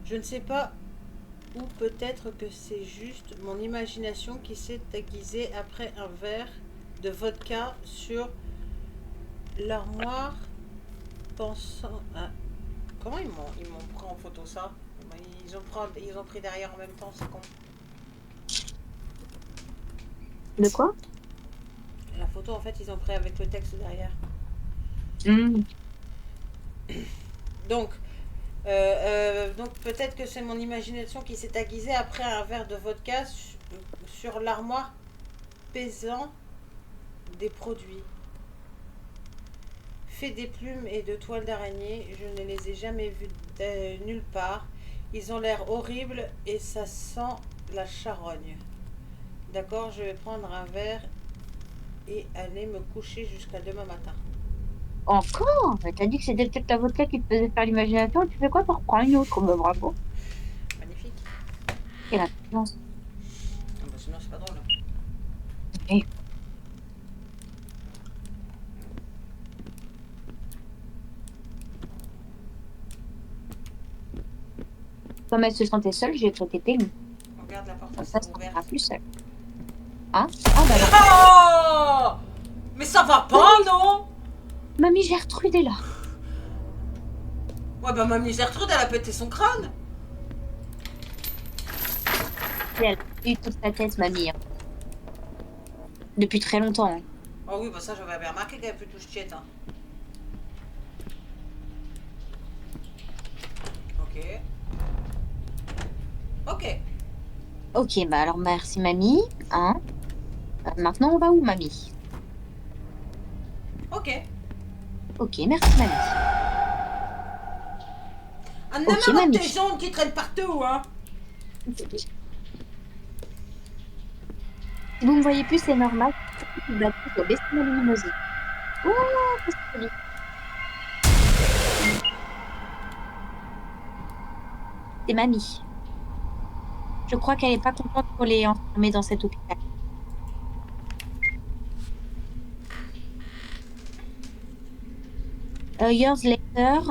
Je ne sais pas, ou peut-être que c'est juste mon imagination qui s'est aiguisée après un verre de vodka sur l'armoire, pensant à... Comment ils m'ont pris en photo ça? Ils ont pris derrière en même temps, c'est con. De quoi? La photo, en fait, ils ont pris avec le texte derrière. Donc, donc peut-être que c'est mon imagination qui s'est aiguisée après un verre de vodka sur l'armoire pesant des produits. Fait des plumes et de toiles d'araignée, je ne les ai jamais vus nulle part. Ils ont l'air horribles et ça sent la charogne. D'accord, je vais prendre un verre et aller me coucher jusqu'à demain matin. Encore? T'as dit que c'était peut-être ta vodka qui te faisait faire l'imagination. Tu fais quoi? T'en reprends une autre. Bah, bravo. Magnifique. Et la chance. Ah bah sinon, c'est pas drôle. Et comme elle se sentait seule, j'ai traité Peggy. Regarde la porte, Comme ça, c'est ça ouverte. sera plus seule. Hein? Ah bah là. Oh! Mais ça va pas, non? Mamie Gertrude est là. Ouais, bah mamie Gertrude, elle a pété son crâne. Et elle a eu toute sa tête, mamie. Hein. Depuis très longtemps. Hein. Oh oui, bah ça, j'avais bien remarqué qu'elle avait plus touche tiède. Hein. Ok. Ok. Ok, bah alors merci, mamie. Hein? Maintenant, on va où, mamie? Ok. Ok, merci, mamie. On a Ok, marre de mamie. tes jambes qui traînent partout, hein. Si vous me voyez plus, c'est normal. Le bateau doit baisser ma luminosité. Oh, c'est joli. C'est mamie. Je crois qu'elle est pas contente qu'on l'ait enfermée dans cet hôpital. Years later,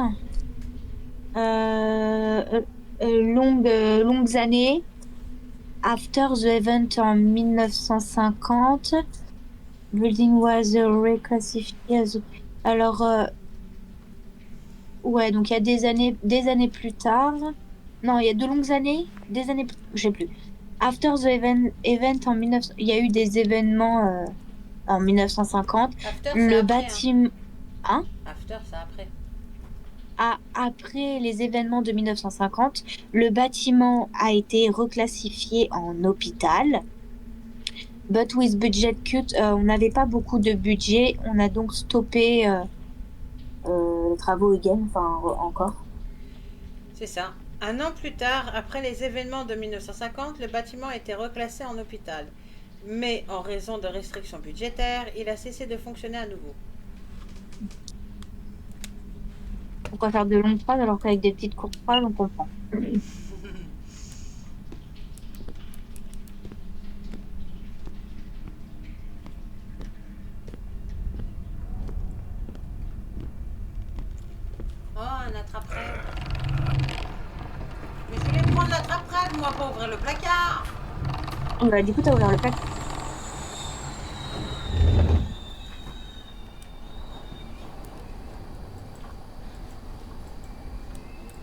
longues années, after the event en 1950, building was reclassified as... Alors, ouais, donc il y a des années plus tard. Non, il y a de longues années, des années, je sais plus. After the event en 1900, il y a eu des événements en 1950. After, c'est Le après. bâtiment, hein? After, c'est après. Après les événements de 1950, le bâtiment a été reclassifié en hôpital. But with budget cut, on n'avait pas beaucoup de budget, on a donc stoppé les travaux again, enfin encore. C'est ça. Un an plus tard, après les événements de 1950, le bâtiment a été reclassé en hôpital. Mais en raison de restrictions budgétaires, il a cessé de fonctionner à nouveau. Pourquoi faire de longues phrases alors qu'avec des petites courtes phrases, on comprend. Oh, un attrape-rêve. Mais je voulais prendre l'attrape-rêve, moi, pour ouvrir le placard. Bah, du coup, t'as ouvert le pack.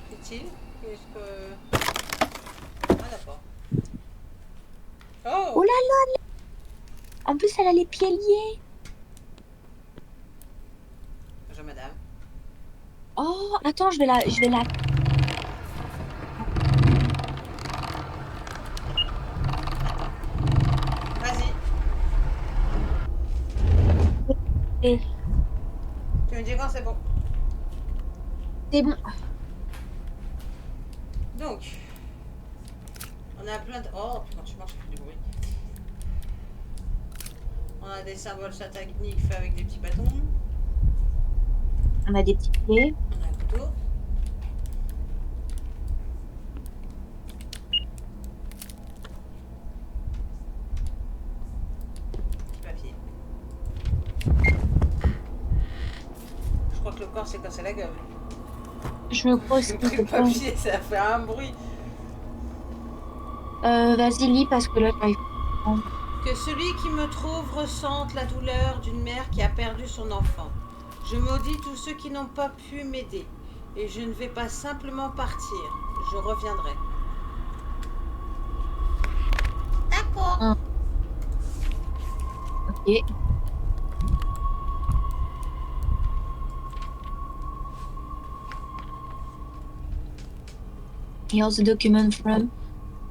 Fait-il? Qu'est-ce que... Ah, d'accord. Oh Oh! là là! En plus, elle a les pieds liés. Bonjour, madame. Oh, attends, je vais la... Vas-y. Et Tu me dis quand c'est bon. c'est bon. Donc, on a plein de... Oh, quand tu marches, ça fait du bruit. On a des symboles sataniques faits avec des petits bâtons. On a des petits pieds. On a un couteau. Petit papier. Je crois que le encore s'est cassé la gueule. Je crois aussi. J'ai pris le papier, ça a fait un bruit. Vas-y, lis parce que là, j'arrive pas. Que celui qui me trouve ressente la douleur d'une mère qui a perdu son enfant. Je maudis tous ceux qui n'ont pas pu m'aider. Et je ne vais pas simplement partir. Je reviendrai. D'accord. Ah. Ok. Here's the document from.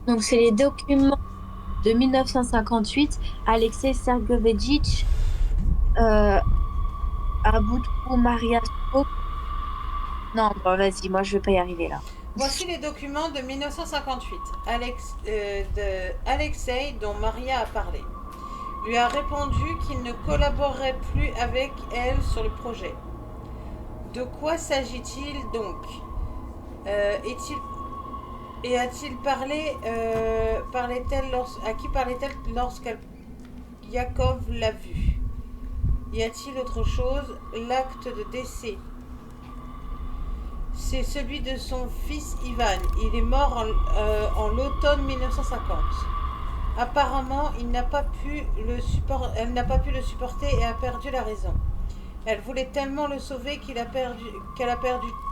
Donc, c'est les documents de 1958. Alexei Sergeyevitch Aboutrou Maria Stroh. Non, bon, vas-y, moi, je vais pas y arriver là. Voici les documents de 1958. Alexei, dont Maria a parlé, lui a répondu qu'il ne collaborerait plus avec elle sur le projet. De quoi s'agit-il donc? A-t-il parlé à qui parlait-elle lorsqu'elle Yakov l'a vue? Y a-t-il autre chose? L'acte de décès, c'est celui de son fils Ivan. Il est mort en l'automne 1950. Apparemment, elle n'a pas pu le supporter et a perdu la raison. Elle voulait tellement le sauver qu'elle a perdu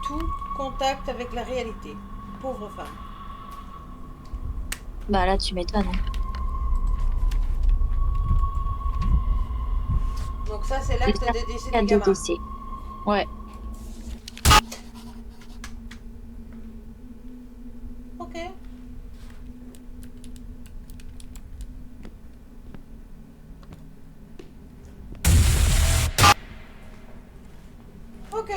tout contact avec la réalité. Pauvre femme. Bah là, tu m'étonnes. Donc ça, c'est l'acte de décès du gamin. Décès. Ouais. Ok. Ok.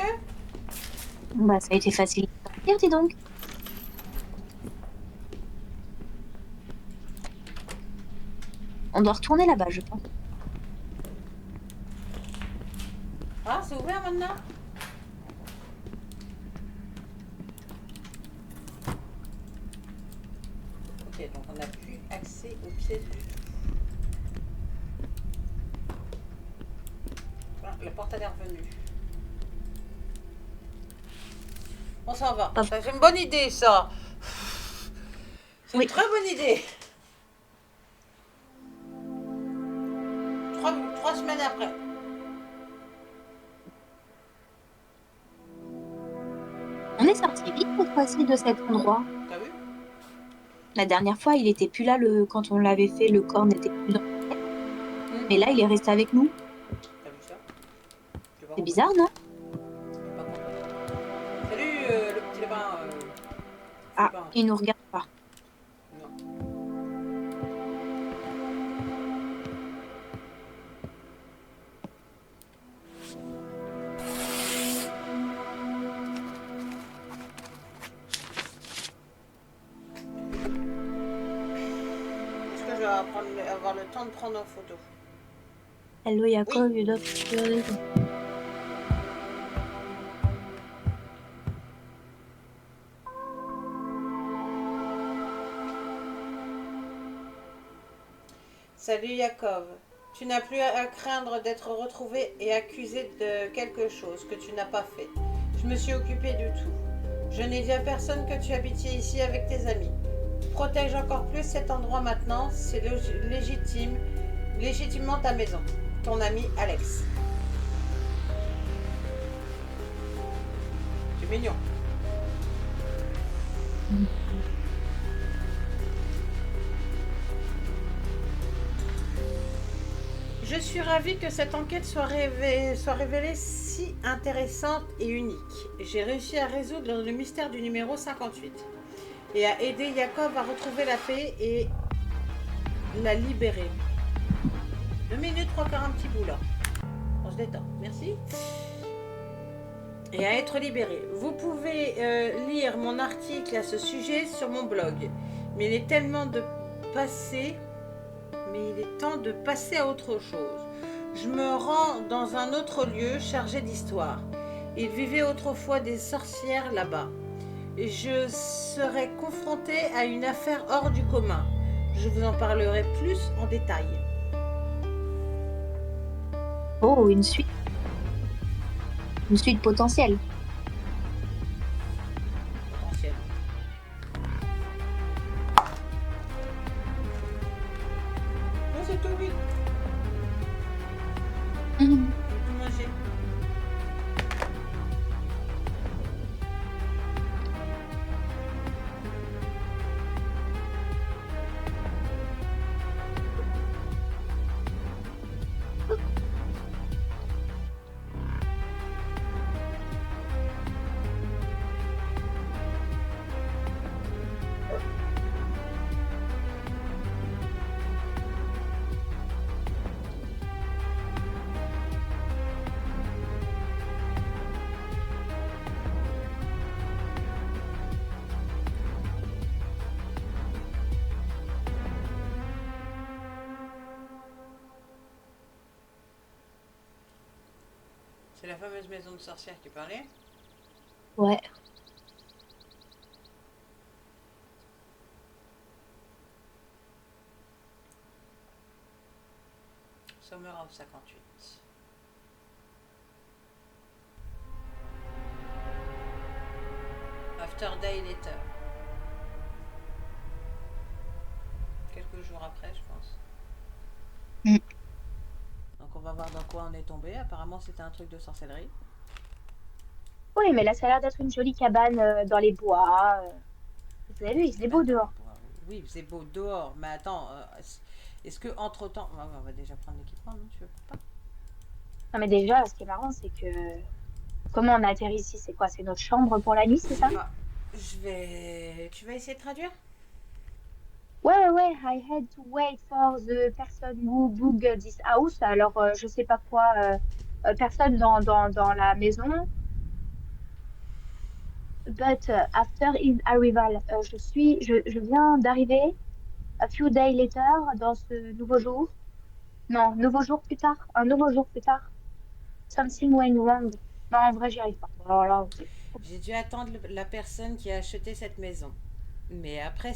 Bah, ça a été facile de sortir, dis donc. On doit retourner là-bas, je pense. Ah, c'est ouvert maintenant? Ok, donc on n'a plus accès aux pièces du tout. Ah, la porte est revenue. On s'en va. Ah. Ça, c'est une bonne idée, ça. C'est Oui. une très bonne idée. 3 semaines après. On est sorti vite cette fois-ci de cet endroit. T'as vu? La dernière fois, il était plus là quand on l'avait fait, le corps n'était plus dans. Mais là, il est resté avec nous. T'as vu ça? C'est bizarre, non? Salut le petit lapin. Ah, lapin. il nous regarde pas. Non. Est-ce que je vais avoir le temps de prendre en photo? Hello, Yakov, you don't... Salut Yakov. Tu n'as plus à craindre d'être retrouvé et accusé de quelque chose que tu n'as pas fait. Je me suis occupée du tout. Je n'ai dit à personne que tu habitais ici avec tes amis. Protège encore plus cet endroit maintenant, c'est légitimement ta maison. Ton ami Alex. C'est mignon. Je suis ravie que cette enquête soit révélée si intéressante et unique. J'ai réussi à résoudre le mystère du numéro 58 et à aider Yakov à retrouver la paix et la libérer. 2 minutes, 3 quarts, un petit bout là. On se détend, merci. Et à être libéré. Vous pouvez lire mon article à ce sujet sur mon blog. Mais il est temps de passer à autre chose. Je me rends dans un autre lieu chargé d'histoire. Il vivait autrefois des sorcières là-bas. Et je serai confrontée à une affaire hors du commun. Je vous en parlerai plus en détail. Oh, une suite. Une suite potentielle. Potentiel. Non, c'est tout vite. Mhm. Tout manger. C'est la fameuse maison de sorcière qui parlait. Ouais. Summer of 58. After Day Later. Quelques jours après, je pense. Mm. Donc on va voir dans quoi on est tombé. Apparemment, c'était un truc de sorcellerie. Oui, mais là, ça a l'air d'être une jolie cabane dans les bois. Vous avez vu, il faisait beau dehors. Oui, c'est beau dehors. Mais attends, est-ce que entre temps, on va déjà prendre l'équipement, non? Tu veux pas? Non, mais déjà, ce qui est marrant, c'est que comment on a atterri ici? C'est quoi? C'est notre chambre pour la nuit, c'est ça? Bah, Tu vas essayer de traduire? Ouais, ouais, ouais. I had to wait for the person who booked this house. Alors, je sais pas quoi. Personne dans la maison. But after his arrival, je viens d'arriver. A few days later, dans ce nouveau jour. Non, nouveau jour plus tard. Un nouveau jour plus tard. Something went wrong. Non, en vrai, j'y arrive pas. Alors là, J'ai dû attendre la personne qui a acheté cette maison. Mais après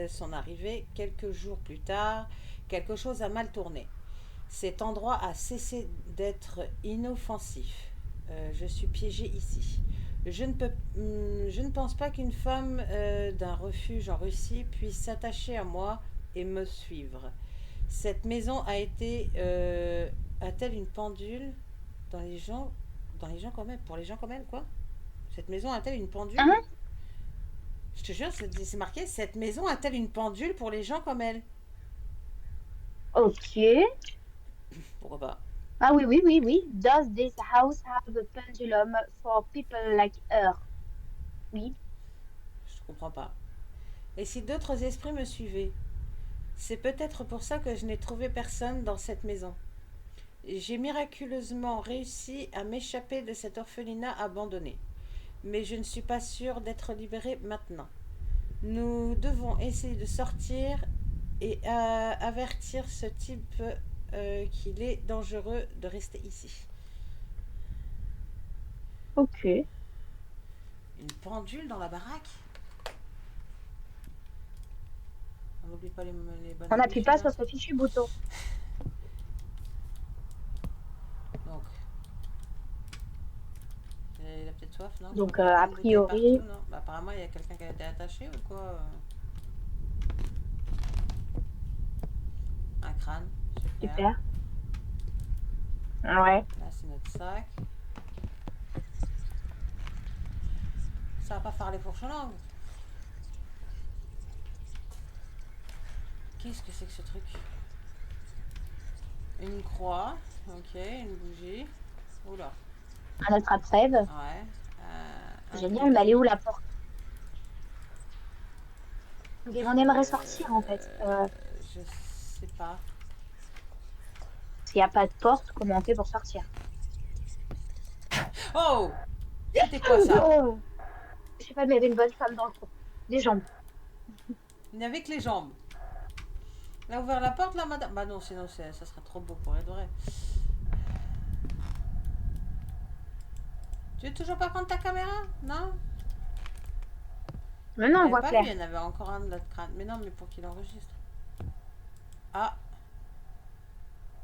son arrivée, quelques jours plus tard, quelque chose a mal tourné. Cet endroit a cessé d'être inoffensif. Je suis piégée ici. Je ne pense pas qu'une femme d'un refuge en Russie puisse s'attacher à moi et me suivre. Cette maison a-t-elle une pendule dans les gens quand même, pour les gens quand même quoi. Cette maison a-t-elle une pendule? hein? Je te jure, c'est marqué. Cette maison a-t-elle une pendule pour les gens comme elle? Ok. Pourquoi pas? Ah oui, oui, oui, oui. Does this house have a pendulum for people like her? Oui. Je comprends pas. Et si d'autres esprits me suivaient? C'est peut-être pour ça que je n'ai trouvé personne dans cette maison. J'ai miraculeusement réussi à m'échapper de cet orphelinat abandonné. Mais je ne suis pas sûre d'être libérée maintenant. Nous devons essayer de sortir et avertir ce type qu'il est dangereux de rester ici. Ok. Une pendule dans la baraque? On n'oublie pas les bonnes On n'appuie habitudes. pas Hein. sur ce fichu bouton. Donc, il a peut-être soif, non? Je vois Donc, qu'il y a plein a de bouteilles priori, partout, non? Bah, apparemment, il y a quelqu'un qui a été attaché ou quoi? Un crâne, super. super. Ouais. Là, c'est notre sac. Ça va pas faire les fourches langues. Qu'est-ce que c'est que ce truc? Une croix, ok, une bougie. Oula, À notre après ouais. Un génial, mais elle est cookie. où la porte? Ok, on aimerait sortir en fait. Je sais pas. S'il n'y a pas de porte, comment on fait pour sortir? Oh! C'était quoi ça? Oh, je sais pas, mais il y avait une bonne femme dans le trou. Des jambes. Il n'y avait que les jambes. Elle a ouvert la porte là, madame? Bah non, sinon ça serait trop beau pour être vrai. Tu veux toujours pas prendre ta caméra? Non? Maintenant, Il on n'y avait voit pas clair. lui, il y en avait encore un de l'autre crâne. Mais non, mais pour qu'il enregistre. Ah,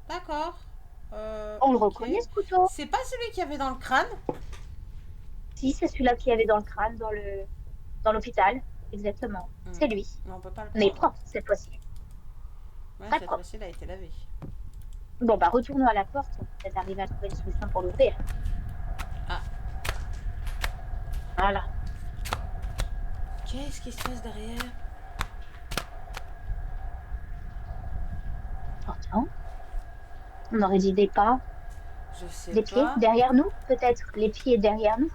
d'accord. On le Ok. reconnaît ce couteau. C'est pas celui qu'il y avait dans le crâne? Si, c'est celui-là qu'il y avait dans le crâne, dans l'hôpital. Exactement. C'est lui. Mais on peut pas le Mais prendre. propre cette fois-ci. Ouais, Très cette propre. fois-ci, il a été lavé. Bon, bah retournons à la porte. On peut peut-être arriver à trouver une solution pour l'ouvrir. Ah. Voilà. Qu'est-ce qui se passe derrière? Pourtant, on aurait dit des pas, Je sais des pieds pas. derrière nous, peut-être. Les pieds derrière nous.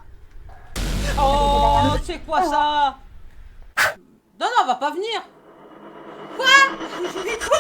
Oh, c'est quoi ça? Non, non, on va pas venir. Quoi? Mais quoi?